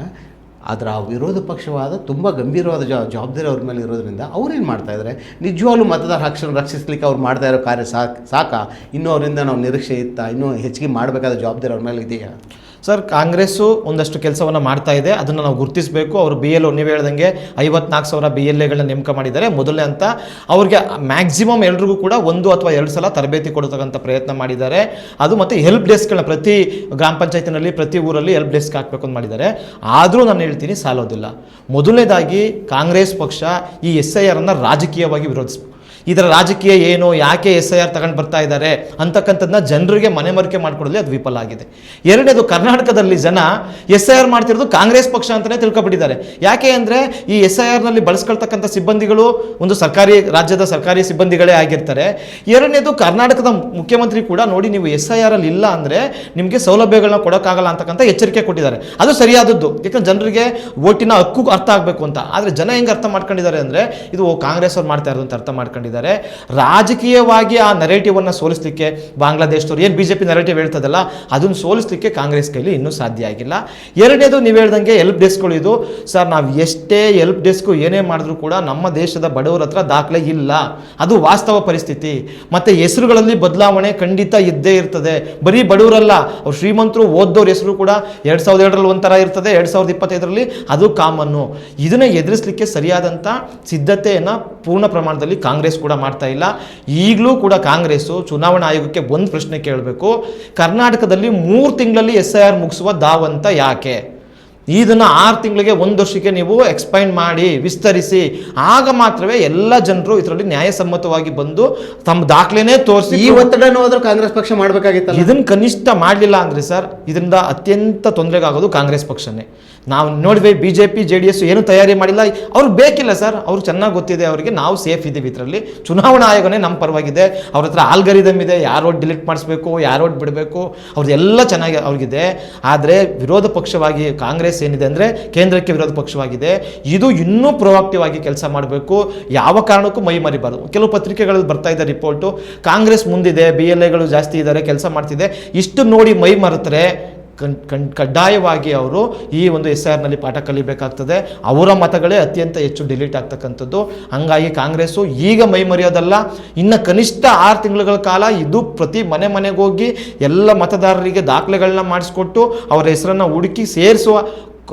ಅದರ ವಿರೋಧ ಪಕ್ಷವಾದ ತುಂಬ ಗಂಭೀರವಾದ ಜವಾಬ್ದಾರಿ ಅವ್ರ ಮೇಲೆ ಇರೋದ್ರಿಂದ ಅವ್ರೇನು ಮಾಡ್ತಾ ಇದ್ದಾರೆ? ನಿಜವಾಗ್ಲೂ ಮತದಾರ ಹಕ್ಕನ್ನು ರಕ್ಷಿಸಲಿಕ್ಕೆ ಅವ್ರು ಮಾಡ್ತಾ ಇರೋ ಕಾರ್ಯ ಸಾಕಾ? ಇನ್ನೂ ಅವರಿಂದ ನಾವು ನಿರೀಕ್ಷೆ ಇತ್ತಾ? ಇನ್ನೂ ಹೆಚ್ಚಿಗೆ ಮಾಡಬೇಕಾದ ಜವಾಬ್ದಾರಿ ಅವ್ರ ಮೇಲೆ ಇದೆಯಾ? ಸರ್, ಕಾಂಗ್ರೆಸ್ಸು ಒಂದಷ್ಟು ಕೆಲಸವನ್ನು ಮಾಡ್ತಾ ಇದೆ, ಅದನ್ನು ನಾವು ಗುರುತಿಸಬೇಕು. ಅವರು BLO ನೀವು ಹೇಳ್ದಂಗೆ 54,000 BLAಗಳನ್ನ ನೇಮಕ ಮಾಡಿದ್ದಾರೆ. ಮೊದಲನೇ ಅಂತ ಅವ್ರಿಗೆ ಮ್ಯಾಕ್ಸಿಮಮ್ ಎಲ್ರಿಗೂ ಕೂಡ 1 ಅಥವಾ 2 ಸಲ ತರಬೇತಿ ಕೊಡತಕ್ಕಂಥ ಪ್ರಯತ್ನ ಮಾಡಿದ್ದಾರೆ. ಅದು ಮತ್ತು ಹೆಲ್ಪ್ ಡೆಸ್ಕ್ಗಳನ್ನ ಪ್ರತಿ ಗ್ರಾಮ ಪಂಚಾಯತಿನಲ್ಲಿ ಪ್ರತಿ ಊರಲ್ಲಿ ಹೆಲ್ಪ್ ಡೆಸ್ಕ್ ಹಾಕಬೇಕು ಅಂತ ಮಾಡಿದ್ದಾರೆ. ಆದರೂ ನಾನು ಹೇಳ್ತೀನಿ ಸಾಲೋದಿಲ್ಲ. ಮೊದಲನೇದಾಗಿ ಕಾಂಗ್ರೆಸ್ ಪಕ್ಷ ಈ SIR ಅನ್ನು ರಾಜಕೀಯವಾಗಿ ವಿರೋಧಿಸಬೇಕು. ಇದರ ರಾಜಕೀಯ ಏನು, ಯಾಕೆ SIR ತಗೊಂಡು ಬರ್ತಾ ಇದ್ದಾರೆ ಅಂತಕ್ಕಂಥದ್ದನ್ನ ಜನರಿಗೆ ಮನವರಿಕೆ ಮಾಡಿಕೊಡಲಿ ಅದು ವಿಫಲ ಆಗಿದೆ. ಎರಡನೇದು, ಕರ್ನಾಟಕದಲ್ಲಿ ಜನ SIR ಮಾಡ್ತಿರೋದು ಕಾಂಗ್ರೆಸ್ ಪಕ್ಷ ಅಂತಲೇ ತಿಳ್ಕೊಬಿಟ್ಟಿದ್ದಾರೆ. ಯಾಕೆ ಅಂದರೆ ಈ SIRನಲ್ಲಿ ಬಳಸ್ಕೊಳ್ತಕ್ಕಂಥ ಸಿಬ್ಬಂದಿಗಳು ಒಂದು ರಾಜ್ಯದ ಸರ್ಕಾರಿ ಸಿಬ್ಬಂದಿಗಳೇ ಆಗಿರ್ತಾರೆ. ಎರಡನೇದು, ಕರ್ನಾಟಕದ ಮುಖ್ಯಮಂತ್ರಿ ಕೂಡ ನೋಡಿ ನೀವು SIRಲ್ಲಿ ಇಲ್ಲ ಅಂದರೆ ನಿಮಗೆ ಸೌಲಭ್ಯಗಳನ್ನ ಕೊಡೋಕ್ಕಾಗಲ್ಲ ಅಂತಕ್ಕಂಥ ಎಚ್ಚರಿಕೆ ಕೊಟ್ಟಿದ್ದಾರೆ. ಅದು ಸರಿಯಾದದ್ದು, ಯಾಕಂದ್ರೆ ಜನರಿಗೆ ಓಟಿನ ಹಕ್ಕು ಅರ್ಥ ಆಗಬೇಕು ಅಂತ. ಆದರೆ ಜನ ಹೆಂಗೆ ಅರ್ಥ ಮಾಡ್ಕೊಂಡಿದ್ದಾರೆ ಅಂದರೆ ಇದು ಕಾಂಗ್ರೆಸ್ ಅವ್ರು ಮಾಡ್ತಾ ಇರೋದು ಅಂತ ಅರ್ಥ ಮಾಡ್ಕೊಂಡಿದ್ದಾರೆ. ರಾಜಕೀಯವಾಗಿ ಆ ನೆರೇಟಿವನ್ನು ಸೋಲಿಸಲಿಕ್ಕೆ ಬಾಂಗ್ಲಾದೇಶದವ್ರು ಏನು BJP ನೆರೇಟಿವ್ ಹೇಳ್ತದಲ್ಲ ಅದನ್ನು ಸೋಲಿಸಲಿಕ್ಕೆ ಕಾಂಗ್ರೆಸ್ ಕೈಲಿ ಇನ್ನೂ ಸಾಧ್ಯ ಆಗಿಲ್ಲ. ಎರಡನೇದು, ನೀವು ಹೇಳ್ದಂಗೆ ಹೆಲ್ಪ್ ಡೆಸ್ಕ್ಗಳು. ಇದು ಸರ್, ನಾವು ಎಷ್ಟೇ ಹೆಲ್ಪ್ ಡೆಸ್ಕು ಏನೇ ಮಾಡಿದ್ರು ಕೂಡ ನಮ್ಮ ದೇಶದ ಬಡವರ ಹತ್ರ ದಾಖಲೆ ಇಲ್ಲ. ಅದು ವಾಸ್ತವ ಪರಿಸ್ಥಿತಿ. ಮತ್ತು ಹೆಸರುಗಳಲ್ಲಿ ಬದಲಾವಣೆ ಖಂಡಿತ ಇದ್ದೇ ಇರ್ತದೆ. ಬರೀ ಬಡವರಲ್ಲ, ಅವ್ರು ಶ್ರೀಮಂತರು ಓದ್ದವ್ರ ಹೆಸರು ಕೂಡ 2007ರಲ್ಲಿ ಒಂಥರ ಇರ್ತದೆ, 2025ರಲ್ಲಿ ಅದು ಕಾಮನ್ನು. ಇದನ್ನು ಎದುರಿಸಲಿಕ್ಕೆ ಸರಿಯಾದಂಥ ಸಿದ್ಧತೆಯನ್ನು ಪೂರ್ಣ ಪ್ರಮಾಣದಲ್ಲಿ ಕಾಂಗ್ರೆಸ್ ಕೂಡ ಮಾಡ್ತಾ ಇಲ್ಲ. ಈಗಲೂ ಕೂಡ ಕಾಂಗ್ರೆಸ್ಸು ಚುನಾವಣಾ ಆಯೋಗಕ್ಕೆ ಒಂದು ಪ್ರಶ್ನೆ ಕೇಳಬೇಕು, ಕರ್ನಾಟಕದಲ್ಲಿ 3 ತಿಂಗಳಲ್ಲಿ SIR ಮುಗಿಸುವ ದಾವಂತ ಯಾಕೆ? ಇದನ್ನು 6 ತಿಂಗಳಿಗೆ 1 ವರ್ಷಕ್ಕೆ ನೀವು ಎಕ್ಸ್ಪೈಂಡ್ ಮಾಡಿ ವಿಸ್ತರಿಸಿ, ಆಗ ಮಾತ್ರವೇ ಎಲ್ಲ ಜನರು ಇದರಲ್ಲಿ ನ್ಯಾಯಸಮ್ಮತವಾಗಿ ಬಂದು ತಮ್ಮ ದಾಖಲೆನೇ ತೋರಿಸಿ. ಈ ಒತ್ತಡನೂ ಹೋದ್ರೆ ಕಾಂಗ್ರೆಸ್ ಪಕ್ಷ ಮಾಡಬೇಕಾಗಿತ್ತಲ್ಲ. ಇದನ್ನು ಕನಿಷ್ಠ ಮಾಡಲಿಲ್ಲ ಅಂದರೆ ಸರ್, ಇದರಿಂದ ಅತ್ಯಂತ ತೊಂದರೆಗಾಗೋದು ಕಾಂಗ್ರೆಸ್ ಪಕ್ಷನೇ. ನಾವು ನೋಡಿದ್ವಿ BJP JDS ಏನು ತಯಾರಿ ಮಾಡಿಲ್ಲ. ಅವ್ರಿಗೆ ಬೇಕಿಲ್ಲ ಸರ್, ಅವ್ರು ಚೆನ್ನಾಗಿ ಗೊತ್ತಿದೆ ಅವರಿಗೆ ನಾವು ಸೇಫ್ ಇದ್ದೀವಿ. ಇದರಲ್ಲಿ ಚುನಾವಣಾ ಆಯೋಗನೇ ನಮ್ಮ ಪರವಾಗಿದೆ. ಅವ್ರ ಹತ್ರ ಆಲ್ಗರಿದಮ್ ಇದೆ, ಯಾರೋ ಡಿಲೀಟ್ ಮಾಡಿಸ್ಬೇಕು, ಯಾರೋ ಬಿಡಬೇಕು, ಅವ್ರದ್ದೆಲ್ಲ ಚೆನ್ನಾಗಿ ಅವ್ರಿಗಿದೆ. ಆದರೆ ವಿರೋಧ ಪಕ್ಷವಾಗಿ ಕಾಂಗ್ರೆಸ್ ಏನಿದೆ ಅಂದರೆ ಕೇಂದ್ರಕ್ಕೆ ವಿರೋಧ ಪಕ್ಷವಾಗಿದೆ. ಇದು ಇನ್ನೂ ಪ್ರೊಆಕ್ಟಿವ್ ಆಗಿ ಕೆಲಸ ಮಾಡಬೇಕು. ಯಾವ ಕಾರಣಕ್ಕೂ ಮೈ ಮರಿಬಾರ್ದು. ಕೆಲವು ಪತ್ರಿಕೆಗಳಲ್ಲಿ ಬರ್ತಾ ಇದೆ ರಿಪೋರ್ಟು, ಕಾಂಗ್ರೆಸ್ ಮುಂದಿದೆ, BLAಗಳು ಜಾಸ್ತಿ ಇದ್ದಾರೆ, ಕೆಲಸ ಮಾಡ್ತಿದೆ. ಇಷ್ಟು ನೋಡಿ ಮೈ ಮರೆತರೆ ಕಡ್ಡಾಯವಾಗಿ ಅವರು ಈ ಒಂದು SIRನಲ್ಲಿ ಪಾಠ ಕಲಿಬೇಕಾಗ್ತದೆ. ಅವರ ಮತಗಳೇ ಅತ್ಯಂತ ಹೆಚ್ಚು ಡಿಲೀಟ್ ಆಗ್ತಕ್ಕಂಥದ್ದು. ಹಂಗಾಗಿ ಕಾಂಗ್ರೆಸ್ಸು ಈಗ ಮೈ ಮರೆಯೋದಲ್ಲ, ಇನ್ನು ಕನಿಷ್ಠ 6 ತಿಂಗಳ ಕಾಲ ಇದು ಪ್ರತಿ ಮನೆಗೆ ಹೋಗಿ ಎಲ್ಲ ಮತದಾರರಿಗೆ ದಾಖಲೆಗಳನ್ನ ಮಾಡಿಸ್ಕೊಟ್ಟು ಅವರ ಹೆಸರನ್ನು ಹುಡುಕಿ ಸೇರಿಸುವ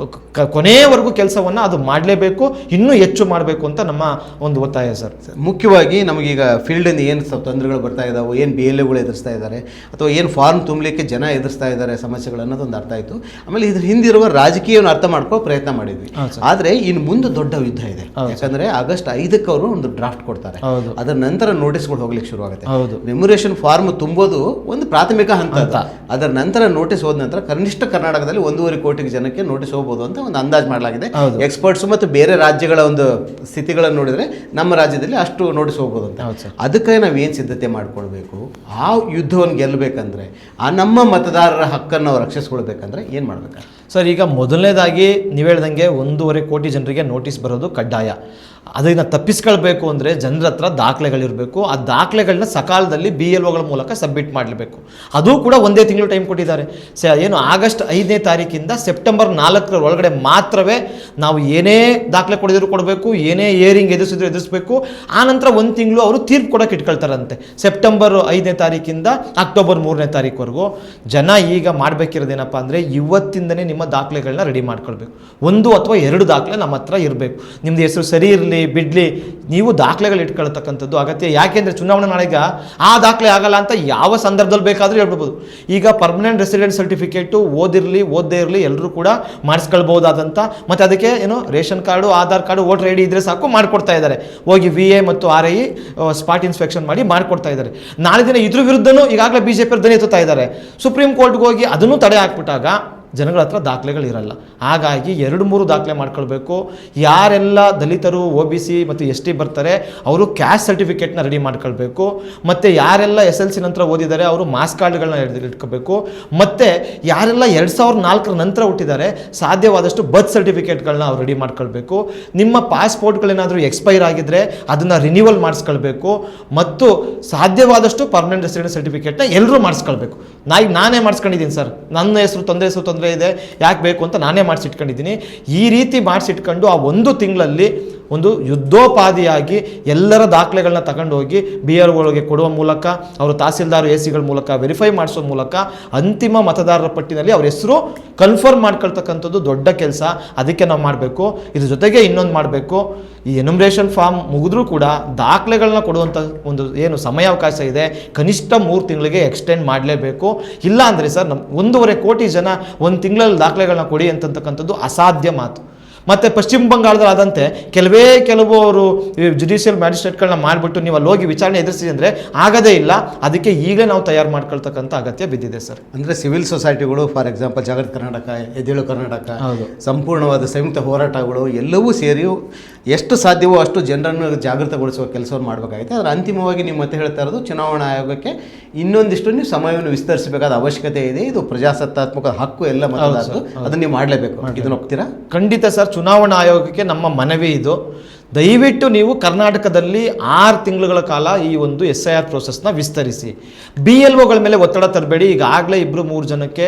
ಕೊನೆಯವರೆಗೂ ಕೆಲಸವನ್ನು ಅದು ಮಾಡಲೇಬೇಕು, ಇನ್ನೂ ಹೆಚ್ಚು ಮಾಡಬೇಕು ಅಂತ ನಮ್ಮ ಒಂದು ಒತ್ತಾಯ ಸರ್. ಮುಖ್ಯವಾಗಿ ನಮಗೀಗ ಫೀಲ್ಡಿಂದ ಏನು ತೊಂದರೆಗಳು ಬರ್ತಾ ಇದ್ದಾವೆ, ಏನು BLAಗಳು ಎದುರಿಸ್ತಾ ಇದ್ದಾರೆ, ಅಥವಾ ಏನು ಫಾರ್ಮ್ ತುಂಬಲಿಕ್ಕೆ ಜನ ಎದುರಿಸ್ತಾ ಇದ್ದಾರೆ ಸಮಸ್ಯೆಗಳು ಅನ್ನೋದೊಂದು ಅರ್ಥ ಆಯಿತು. ಆಮೇಲೆ ಇದ್ರ ಹಿಂದಿರುವ ರಾಜಕೀಯವನ್ನು ಅರ್ಥ ಮಾಡ್ಕೋ ಪ್ರಯತ್ನ ಮಾಡಿದ್ವಿ. ಆದರೆ ಇನ್ನು ಮುಂದೆ ದೊಡ್ಡ ಯುದ್ಧ ಇದೆ. ಯಾಕಂದರೆ ಆಗಸ್ಟ್ 5ಕ್ಕೆ ಅವರು ಒಂದು ಡ್ರಾಫ್ಟ್ ಕೊಡ್ತಾರೆ. ಅದರ ನಂತರ ನೋಟಿಸ್ಗಳು ಹೋಗ್ಲಿಕ್ಕೆ ಶುರು ಆಗುತ್ತೆ. ಮೆಮೊರೇಷನ್ ಫಾರ್ಮ್ ತುಂಬೋದು ಒಂದು ಪ್ರಾಥಮಿಕ ಹಂತ. ಅದರ ನಂತರ ನೋಟಿಸ್ ಹೋದ ನಂತರ ಕನಿಷ್ಠ ಕರ್ನಾಟಕದಲ್ಲಿ 1.5 ಕೋಟಿ ಜನಕ್ಕೆ ನೋಟಿಸ್ ಅಂತ ಒಂದು ಅಂದಾಜು ಮಾಡಲಾಗಿದೆ. ಎಕ್ಸ್ಪರ್ಟ್ಸ್ ಮತ್ತು ಬೇರೆ ರಾಜ್ಯಗಳ ಒಂದು ಸ್ಥಿತಿಗಳನ್ನು ನೋಡಿದ್ರೆ ನಮ್ಮ ರಾಜ್ಯದಲ್ಲಿ ಅಷ್ಟು ನೋಟಿಸ್ ಹೋಗ್ಬೋದು ಅಂತ. ಅದಕ್ಕೆ ನಾವು ಏನು ಸಿದ್ಧತೆ ಮಾಡ್ಕೊಳ್ಬೇಕು, ಆ ಯುದ್ಧವನ್ನು ಗೆಲ್ಲಬೇಕಂದ್ರೆ, ಆ ನಮ್ಮ ಮತದಾರರ ಹಕ್ಕನ್ನು ನಾವು ರಕ್ಷಿಸ್ಕೊಳ್ಬೇಕಂದ್ರೆ ಏನು ಮಾಡ್ಬೇಕು ಸರ್? ಈಗ ಮೊದಲನೇದಾಗಿ ನೀವು ಹೇಳ್ದಂಗೆ 1.5 ಕೋಟಿ ಜನರಿಗೆ ನೋಟಿಸ್ ಬರೋದು ಕಡ್ಡಾಯ. ಅದನ್ನು ತಪ್ಪಿಸ್ಕೊಳ್ಬೇಕು ಅಂದರೆ ಜನರ ಹತ್ರ ದಾಖಲೆಗಳಿರಬೇಕು. ಆ ದಾಖಲೆಗಳನ್ನ ಸಕಾಲದಲ್ಲಿ BLOಗಳ ಮೂಲಕ ಸಬ್ಮಿಟ್ ಮಾಡಲೇಬೇಕು. ಅದು ಕೂಡ 1 ತಿಂಗಳು ಟೈಮ್ ಕೊಟ್ಟಿದ್ದಾರೆ. ಏನು ಆಗಸ್ಟ್ 5ನೇ ತಾರೀಕಿಂದ ಸೆಪ್ಟೆಂಬರ್ 4ರ ಒಳಗಡೆ ಮಾತ್ರವೇ ನಾವು ಏನೇ ದಾಖಲೆ ಕೊಡಿದ್ರು ಕೊಡಬೇಕು, ಏನೇ ಏರಿಂಗ್ ಎದುರಿಸಬೇಕು. ಆನಂತರ 1 ತಿಂಗಳು ಅವರು ತೀರ್ಪು ಕೊಡೋಕೆ ಇಟ್ಕೊಳ್ತಾರಂತೆ. ಸೆಪ್ಟೆಂಬರ್ 5ನೇ ತಾರೀಕಿಂದ ಅಕ್ಟೋಬರ್ 3ನೇ ತಾರೀಕುವರೆಗೂ ಜನ ಈಗ ಮಾಡಬೇಕಿರೋದೇನಪ್ಪ ಅಂದರೆ ಇವತ್ತಿಂದನೇ ನಿಮ್ಮ ದಾಖಲೆಗಳನ್ನ ರೆಡಿ ಮಾಡ್ಕೊಳ್ಬೇಕು. 1 ಅಥವಾ 2 ದಾಖಲೆ ನಮ್ಮ ಹತ್ರ ಇರಬೇಕು. ನಿಮ್ಮದು ಹೆಸರು ಸರಿ ಇರಲಿ ಬಿಡ್ಲಿ, ನೀವು ದಾಖಲೆಗಳು ಇಟ್ಕೊಳ್ತಕ್ಕಂಥದ್ದು ಅಗತ್ಯ. ಯಾಕೆಂದರೆ ಚುನಾವಣಾ ನಾಳೆಗ ಆ ದಾಖಲೆ ಆಗಲ್ಲ ಅಂತ ಯಾವ ಸಂದರ್ಭದಲ್ಲಿ ಬೇಕಾದರೂ ಹೇಳ್ಬೋದು. ಈಗ ಪರ್ಮನೆಂಟ್ ರೆಸಿಡೆಂಟ್ ಸರ್ಟಿಫಿಕೇಟು ಓದಿರಲಿ ಓದದೇ ಇರಲಿ ಎಲ್ಲರೂ ಕೂಡ ಮಾಡಿಸ್ಕೊಳ್ಬಹುದಾದಂಥ, ಮತ್ತು ಅದಕ್ಕೆ ಏನು ration card, Aadhaar card, voter ID ಇದ್ರೆ ಸಾಕು ಮಾಡಿಕೊಡ್ತಾ ಇದ್ದಾರೆ. ಹೋಗಿ VA ಮತ್ತು RI ಸ್ಪಾಟ್ ಇನ್ಸ್ಪೆಕ್ಷನ್ ಮಾಡಿ ಮಾಡಿಕೊಡ್ತಾ ಇದ್ದಾರೆ. ನಾಳೆ ದಿನ ಇದ್ರ ವಿರುದ್ಧನೂ ಈಗಾಗಲೇ BJP ಧ್ವನಿ ಎತ್ತುತ್ತಾ ಇದ್ದಾರೆ. ಸುಪ್ರೀಂ ಕೋರ್ಟ್ಗೆ ಹೋಗಿ ಅದನ್ನು ತಡೆ ಹಾಕ್ಬಿಟ್ಟಾಗ ಜನಗಳ ಹತ್ರ ದಾಖಲೆಗಳಿರಲ್ಲ. ಹಾಗಾಗಿ 2-3 ದಾಖಲೆ ಮಾಡ್ಕೊಳ್ಬೇಕು. ಯಾರೆಲ್ಲ ದಲಿತರು, OBC ಮತ್ತು ST ಬರ್ತಾರೆ ಅವರು ಕ್ಯಾಸ್ಟ್ ಸರ್ಟಿಫಿಕೇಟ್ನ ರೆಡಿ ಮಾಡ್ಕೊಳ್ಬೇಕು. ಮತ್ತು ಯಾರೆಲ್ಲ SLC ನಂತರ ಓದಿದ್ದಾರೆ ಅವರು ಮಾಸ್ ಕಾರ್ಡ್ಗಳನ್ನ ಇಟ್ಕೋಬೇಕು. ಮತ್ತು ಯಾರೆಲ್ಲ 2004 ನಂತರ ಹುಟ್ಟಿದ್ದಾರೆ ಸಾಧ್ಯವಾದಷ್ಟು ಬರ್ತ್ ಸರ್ಟಿಫಿಕೇಟ್ಗಳನ್ನ ಅವ್ರು ರೆಡಿ ಮಾಡ್ಕೊಳ್ಬೇಕು. ನಿಮ್ಮ ಪಾಸ್ಪೋರ್ಟ್ಗಳೇನಾದರೂ ಎಕ್ಸ್ಪೈರ್ ಆಗಿದ್ದರೆ ಅದನ್ನು ರಿನ್ಯೂವಲ್ ಮಾಡಿಸ್ಕೊಳ್ಬೇಕು. ಮತ್ತು ಸಾಧ್ಯವಾದಷ್ಟು ಪರ್ಮನೆಂಟ್ ರೆಸಿಡೆಂಟ್ ಸರ್ಟಿಫಿಕೇಟ್ನ ಎಲ್ಲರೂ ಮಾಡಿಸ್ಕೊಳ್ಬೇಕು. ನಾನೇ ಮಾಡಿಸ್ಕೊಂಡಿದ್ದೀನಿ ಸರ್, ನನ್ನ ಹೆಸರು ತೊಂದರೆ ಇದೆ, ಯಾಕೆ ಬೇಕು ಅಂತ ನಾನೇ ಮಾಡಿಸಿಟ್ಕೊಂಡಿದ್ದೀನಿ. ಈ ರೀತಿ ಮಾಡಿಸಿಟ್ಕೊಂಡು ಆ 1 ತಿಂಗಳಲ್ಲಿ ಒಂದು ಯುದ್ಧೋಪಾದಿಯಾಗಿ ಎಲ್ಲರ ದಾಖಲೆಗಳನ್ನ ತಗೊಂಡೋಗಿ BROಗಳಿಗೆ ಕೊಡುವ ಮೂಲಕ, ಅವರು ತಹಸೀಲ್ದಾರ್ AC ಗಳ ಮೂಲಕ ವೆರಿಫೈ ಮಾಡಿಸೋ ಮೂಲಕ ಅಂತಿಮ ಮತದಾರರ ಪಟ್ಟಿನಲ್ಲಿ ಅವ್ರ ಹೆಸರು ಕನ್ಫರ್ಮ್ ಮಾಡ್ಕೊಳ್ತಕ್ಕಂಥದ್ದು ದೊಡ್ಡ ಕೆಲಸ. ಅದಕ್ಕೆ ನಾವು ಮಾಡಬೇಕು. ಇದ್ರ ಜೊತೆಗೆ ಇನ್ನೊಂದು ಮಾಡಬೇಕು, ಈ ಎನ್ಯುಮರೇಷನ್ ಫಾರ್ಮ್ ಮುಗಿದ್ರೂ ಕೂಡ ದಾಖಲೆಗಳನ್ನ ಕೊಡುವಂಥ ಒಂದು ಏನು ಸಮಯಾವಕಾಶ ಇದೆ, ಕನಿಷ್ಠ 3 ತಿಂಗಳಿಗೆ ಎಕ್ಸ್ಟೆಂಡ್ ಮಾಡಲೇಬೇಕು. ಇಲ್ಲ ಅಂದರೆ ಸರ್, ನಮ್ಮ 1.5 ಕೋಟಿ ಜನ ಒಂದು ತಿಂಗಳಲ್ಲಿ ದಾಖಲೆಗಳನ್ನ ಕೊಡಿ ಅಂತಕ್ಕಂಥದ್ದು ಅಸಾಧ್ಯ ಮಾತು. ಮತ್ತು ಪಶ್ಚಿಮ ಬಂಗಾಳದಲ್ಲಿ ಆದಂತೆ ಕೆಲವು ಅವರು ಜುಡಿಷಿಯಲ್ ಮ್ಯಾಜಿಸ್ಟ್ರೇಟ್ಗಳನ್ನ ಮಾಡಿಬಿಟ್ಟು ನೀವು ಅಲ್ಲಿ ಹೋಗಿ ವಿಚಾರಣೆ ಎದುರಿಸಿ ಅಂದರೆ ಆಗೋದೇ ಇಲ್ಲ. ಅದಕ್ಕೆ ಈಗಲೇ ನಾವು ತಯಾರು ಮಾಡ್ಕೊಳ್ತಕ್ಕಂಥ ಅಗತ್ಯ ಬಿದ್ದಿದೆ ಸರ್. ಅಂದರೆ ಸಿವಿಲ್ ಸೊಸೈಟಿಗಳು, ಫಾರ್ ಎಕ್ಸಾಂಪಲ್ ಜಾಗೃತ ಕರ್ನಾಟಕ, ಎದ್ದೇಳು ಕರ್ನಾಟಕ, ಸಂಪೂರ್ಣವಾದ ಸಂಯುಕ್ತ ಹೋರಾಟಗಳು ಎಲ್ಲವೂ ಸೇರಿ ಎಷ್ಟು ಸಾಧ್ಯವೋ ಅಷ್ಟು ಜನರನ್ನು ಜಾಗೃತಗೊಳಿಸುವ ಕೆಲಸವನ್ನು ಮಾಡಬೇಕಾಗುತ್ತೆ. ಆದರೆ ಅಂತಿಮವಾಗಿ ನೀವು ಮತ್ತೆ ಹೇಳ್ತಾ ಇರೋದು, ಚುನಾವಣಾ ಆಯೋಗಕ್ಕೆ ಇನ್ನೊಂದಿಷ್ಟು ನೀವು ಸಮಯವನ್ನು ವಿಸ್ತರಿಸಬೇಕಾದ ಅವಶ್ಯಕತೆ ಇದೆ. ಇದು ಪ್ರಜಾಸತ್ತಾತ್ಮಕ ಹಕ್ಕು ಎಲ್ಲ ಮತದಾರರು, ಅದನ್ನು ನೀವು ಮಾಡಲೇಬೇಕು. ಇದನ್ನು ಒಪ್ತೀರಾ? ಖಂಡಿತ ಸರ್. ಚುನಾವಣಾ ಆಯೋಗಕ್ಕೆ ನಮ್ಮ ಮನವಿ ಇದು, ದಯವಿಟ್ಟು ನೀವು ಕರ್ನಾಟಕದಲ್ಲಿ 6 ತಿಂಗಳುಗಳ ಕಾಲ ಈ ಒಂದು SIR ಪ್ರೋಸೆಸ್ನ ವಿಸ್ತರಿಸಿ. BLOಗಳ ಮೇಲೆ ಒತ್ತಡ ತರಬೇಡಿ. ಈಗಾಗಲೇ 2-3 ಜನಕ್ಕೆ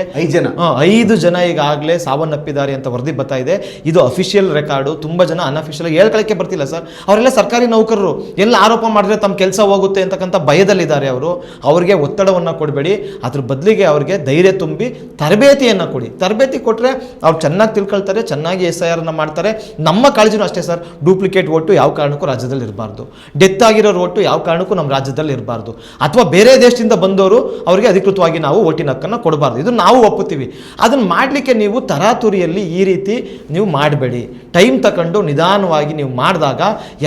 5 ಜನ ಈಗಾಗಲೇ ಸಾವನ್ನಪ್ಪಿದ್ದಾರೆ ಅಂತ ವರದಿ ಬರ್ತಾ ಇದೆ. ಇದು ಅಫಿಷಿಯಲ್ ರೆಕಾರ್ಡು. ತುಂಬ ಜನ ಅನ್ಅಫಿಷಿಯಲ್ ಹೇಳ್ಕೊಳ್ಳೋಕ್ಕೆ ಬರ್ತಿಲ್ಲ ಸರ್. ಅವರೆಲ್ಲ ಸರ್ಕಾರಿ ನೌಕರರು, ಎಲ್ಲ ಆರೋಪ ಮಾಡಿದ್ರೆ ತಮ್ಮ ಕೆಲಸ ಹೋಗುತ್ತೆ ಅಂತಕ್ಕಂಥ ಭಯದಲ್ಲಿದ್ದಾರೆ ಅವರು. ಅವ್ರಿಗೆ ಒತ್ತಡವನ್ನು ಕೊಡಬೇಡಿ. ಅದ್ರ ಬದಲಿಗೆ ಅವ್ರಿಗೆ ಧೈರ್ಯ ತುಂಬಿ ತರಬೇತಿಯನ್ನು ಕೊಡಿ. ತರಬೇತಿ ಕೊಟ್ಟರೆ ಅವ್ರು ಚೆನ್ನಾಗಿ ತಿಳ್ಕೊಳ್ತಾರೆ, ಚೆನ್ನಾಗಿ SIR ಮಾಡ್ತಾರೆ. ನಮ್ಮ ಕಾಳಜಿನೂ ಅಷ್ಟೇ ಸರ್, ಡೂಪ್ಲಿಕೇಟ್ ಓಟು ಯಾವ ಕಾರಣಕ್ಕೂ ರಾಜ್ಯದಲ್ಲಿ ಇರಬಾರ್ದು, ಡೆತ್ ಆಗಿರೋ ಓಟು ಯಾವ ಕಾರಣಕ್ಕೂ ನಮ್ಮ ರಾಜ್ಯದಲ್ಲಿ ಇರಬಾರ್ದು, ಅಥವಾ ಬೇರೆ ದೇಶದಿಂದ ಬಂದವರು ಅವರಿಗೆ ಅಧಿಕೃತವಾಗಿ ನಾವು ಓಟಿನ ಹಕ್ಕನ್ನು ಕೊಡಬಾರ್ದು. ಇದು ನಾವು ಒಪ್ಪುತ್ತೀವಿ. ಅದನ್ನು ಮಾಡಲಿಕ್ಕೆ ನೀವು ತರಾತುರಿಯಲ್ಲಿ ಈ ರೀತಿ ನೀವು ಮಾಡಬೇಡಿ. ಟೈಮ್ ತಗೊಂಡು ನಿಧಾನವಾಗಿ ನೀವು ಮಾಡಿದಾಗ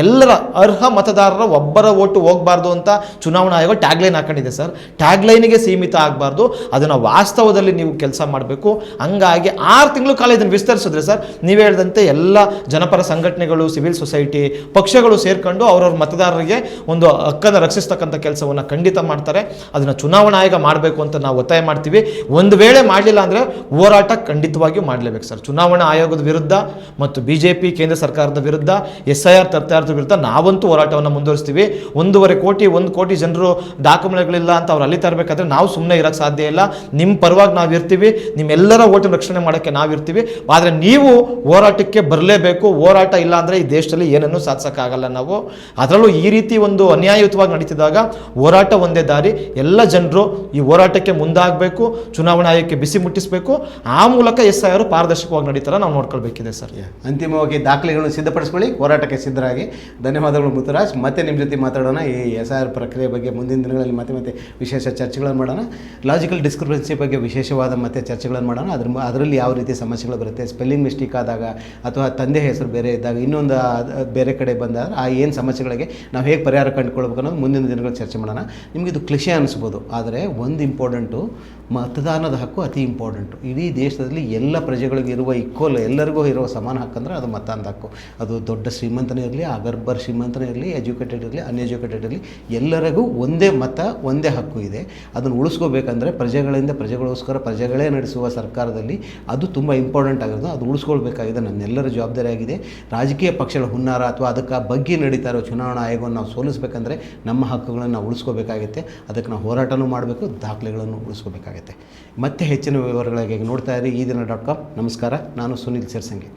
ಎಲ್ಲರ ಅರ್ಹ ಮತದಾರರ ಒಬ್ಬರ ಓಟು ಹೋಗಬಾರ್ದು ಅಂತ ಚುನಾವಣಾ ಆಯೋಗ ಟ್ಯಾಗ್ಲೈನ್ ಹಾಕೊಂಡಿದೆ ಸರ್. ಟ್ಯಾಗ್ಲೈನಿಗೆ ಸೀಮಿತ ಆಗಬಾರ್ದು, ಅದನ್ನು ವಾಸ್ತವದಲ್ಲಿ ನೀವು ಕೆಲಸ ಮಾಡಬೇಕು. ಹಂಗಾಗಿ 6 ತಿಂಗಳು ಕಾಲ ಇದನ್ನು ವಿಸ್ತರಿಸಿದ್ರೆ ಸರ್, ನೀವು ಹೇಳಿದಂತೆ ಎಲ್ಲ ಜನಪರ ಸಂಘಟನೆಗಳು, ಸಿವಿಲ್ ಸೊಸೈಟಿ, ಪಕ್ಷಗಳು ಸೇರ್ಕೊಂಡು ಅವರವ್ರ ಮತದಾರರಿಗೆ ಒಂದು ಹಕ್ಕನ್ನು ರಕ್ಷಿಸ್ತಕ್ಕಂಥ ಕೆಲಸವನ್ನು ಖಂಡಿತ ಮಾಡ್ತಾರೆ. ಅದನ್ನು ಚುನಾವಣಾ ಆಯೋಗ ಮಾಡಬೇಕು ಅಂತ ನಾವು ಒತ್ತಾಯ ಮಾಡ್ತೀವಿ. ಒಂದು ವೇಳೆ ಮಾಡಲಿಲ್ಲ ಅಂದರೆ ಹೋರಾಟ ಖಂಡಿತವಾಗಿಯೂ ಮಾಡಲೇಬೇಕು ಸರ್. ಚುನಾವಣಾ ಆಯೋಗದ ವಿರುದ್ಧ ಮತ್ತು BJP ಕೇಂದ್ರ ಸರ್ಕಾರದ ವಿರುದ್ಧ, SIR ತರ್ತಾ ಇರೋದ್ರ ವಿರುದ್ಧ ನಾವಂತೂ ಹೋರಾಟವನ್ನು ಮುಂದುವರಿಸ್ತೀವಿ. 1 ಕೋಟಿ ಜನರು ಡಾಕ್ಯುಮೆಂಟ್ಗಳಿಲ್ಲ ಅಂತ ಅವ್ರು ಅಲ್ಲಿ ತರಬೇಕಾದ್ರೆ ನಾವು ಸುಮ್ಮನೆ ಇರೋಕ್ಕೆ ಸಾಧ್ಯ ಇಲ್ಲ. ನಿಮ್ಮ ಪರವಾಗಿ ನಾವು ಇರ್ತೀವಿ, ನಿಮ್ಮೆಲ್ಲರ ಓಟನ್ನು ರಕ್ಷಣೆ ಮಾಡೋಕ್ಕೆ ನಾವು ಇರ್ತೀವಿ. ಆದರೆ ನೀವು ಹೋರಾಟಕ್ಕೆ ಬರಲೇಬೇಕು. ಹೋರಾಟ ಇಲ್ಲ ಅಂದರೆ ಈ ದೇಶದಲ್ಲಿ ಏನನ್ನೂ ಸಾಧಿಸೋಕ್ಕಾಗಲ್ಲ ನಾವು. ಅದರಲ್ಲೂ ಈ ರೀತಿ ಒಂದು ಅನ್ಯಾಯಯುತವಾಗಿ ನಡೀತಿದ್ದಾಗ ಹೋರಾಟ ಒಂದೇ ದಾರಿ. ಎಲ್ಲ ಜನರು ಈ ಹೋರಾಟಕ್ಕೆ ಮುಂದಾಗಬೇಕು, ಚುನಾವಣಾ ಆಯೋಗಕ್ಕೆ ಬಿಸಿ ಮುಟ್ಟಿಸಬೇಕು. ಆ ಮೂಲಕ SIR ಪಾರದರ್ಶಕವಾಗಿ ನಡೀತಾರ ನಾವು ನೋಡ್ಕೊಳ್ಬೇಕಿದೆ ಸರ್. ಅಂತಿಮವಾಗಿ ದಾಖಲೆಗಳನ್ನು ಸಿದ್ಧಪಡಿಸ್ಕೊಳ್ಳಿ, ಹೋರಾಟಕ್ಕೆ ಸಿದ್ಧರಾಗಿ. ಧನ್ಯವಾದಗಳು ಮುತ್ತುರಾಜ್. ಮತ್ತೆ ನಿಮ್ಮ ಜೊತೆ ಮಾತಾಡೋಣ ಈ SIR ಪ್ರಕ್ರಿಯೆ ಬಗ್ಗೆ. ಮುಂದಿನ ದಿನಗಳಲ್ಲಿ ಮತ್ತೆ ವಿಶೇಷ ಚರ್ಚೆಗಳನ್ನು ಮಾಡೋಣ. ಲಾಜಿಕಲ್ ಡಿಸ್ಕ್ರಿಪೆನ್ಸಿ ಬಗ್ಗೆ ವಿಶೇಷವಾದ ಮತ್ತೆ ಚರ್ಚೆಗಳನ್ನು ಮಾಡೋಣ. ಅದರಲ್ಲಿ ಯಾವ ರೀತಿ ಸಮಸ್ಯೆಗಳು ಬರುತ್ತೆ, ಸ್ಪೆಲ್ಲಿಂಗ್ ಮಿಸ್ಟೇಕ್ ಆದಾಗ ಅಥವಾ ತಂದೆ ಹೆಸರು ಬೇರೆ ಇದ್ದಾಗ, ಇನ್ನೊಂದು ಬೇರೆ ಕಡೆ ಬಂದಾಗ ಆ ಏನು ಸಮಸ್ಯೆಗಳಿಗೆ ನಾವು ಹೇಗೆ ಪರಿಹಾರ ಕಂಡುಕೊಳ್ಬೇಕು ಅನ್ನೋದು ಮುಂದಿನ ದಿನಗಳು ಚರ್ಚೆ ಮಾಡೋಣ. ನಿಮಗಿದು ಕ್ಲಿಷೆ ಅನಿಸ್ಬೋದು, ಆದರೆ ಒಂದು ಇಂಪಾರ್ಟೆಂಟು, ಮತದಾನದ ಹಕ್ಕು ಅತಿ ಇಂಪಾರ್ಟೆಂಟು. ಇಡೀ ದೇಶದಲ್ಲಿ ಎಲ್ಲ ಪ್ರಜೆಗಳಿಗೂ ಇರುವ ಈಕ್ವಲ್, ಎಲ್ಲರಿಗೂ ಇರುವ ಸಮಾನ ಹಕ್ಕಂದ್ರೆ ಅದು ಮತದಾನದ ಹಕ್ಕು. ಅದು ದೊಡ್ಡ ಶ್ರೀಮಂತನೇ ಇರಲಿ, ಅಗರ್ಭರ್ ಶ್ರೀಮಂತನೇ ಇರಲಿ, ಎಜುಕೇಟೆಡ್ ಇರಲಿ, ಅನ್ಎಜುಕೇಟೆಡ್ ಇರಲಿ, ಎಲ್ಲರಿಗೂ ಒಂದೇ ಮತ, ಒಂದೇ ಹಕ್ಕು ಇದೆ. ಅದನ್ನು ಉಳಿಸ್ಕೋಬೇಕಂದ್ರೆ ಪ್ರಜೆಗಳಿಗೋಸ್ಕರ ಪ್ರಜೆಗಳೇ ನಡೆಸುವ ಸರ್ಕಾರದಲ್ಲಿ ಅದು ತುಂಬ ಇಂಪಾರ್ಟೆಂಟ್ ಆಗಿರೋದು. ಅದು ಉಳಿಸ್ಕೊಳ್ಬೇಕಾಗಿದೆ, ನಮ್ಮೆಲ್ಲರ ಜವಾಬ್ದಾರಿ ಆಗಿದೆ. ರಾಜಕೀಯ ಪಕ್ಷಗಳ ಹುನ್ನಾರ ಅಥವಾ ಅದಕ್ಕೆ ಬಗ್ಗೆ ನಡೀತಾ ಇರೋ ಚುನಾವಣಾ ಆಯೋಗವನ್ನು ನಾವು ಸೋಲಿಸಬೇಕಂದ್ರೆ ನಮ್ಮ ಹಕ್ಕುಗಳನ್ನು ನಾವು ಉಳಿಸ್ಕೋಬೇಕಾಗುತ್ತೆ. ಅದಕ್ಕೆ ನಾವು ಹೋರಾಟನೂ ಮಾಡಬೇಕು, ದಾಖಲೆಗಳನ್ನು ಉಳಿಸ್ಕೋಬೇಕಾಗುತ್ತೆ. ಮತ್ತೆ ಹೆಚ್ಚಿನ ವಿವರಗಳಿಗೆ ನೋಡ್ತಾ ಇರಿ eDina.com. ನಮಸ್ಕಾರ, ನಾನು ಸುನಿಲ್ ಸೇರ್ಸಂಗಿ.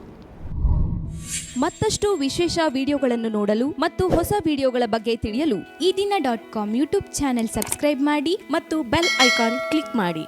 ಮತ್ತಷ್ಟು ವಿಶೇಷ ವಿಡಿಯೋಗಳನ್ನು ನೋಡಲು ಮತ್ತು ಹೊಸ ವಿಡಿಯೋಗಳ ಬಗ್ಗೆ ತಿಳಿಯಲು eDina.com ಯೂಟ್ಯೂಬ್ ಚಾನೆಲ್ ಸಬ್ಸ್ಕ್ರೈಬ್ ಮಾಡಿ ಮತ್ತು ಬೆಲ್ ಐಕಾನ್ ಕ್ಲಿಕ್ ಮಾಡಿ.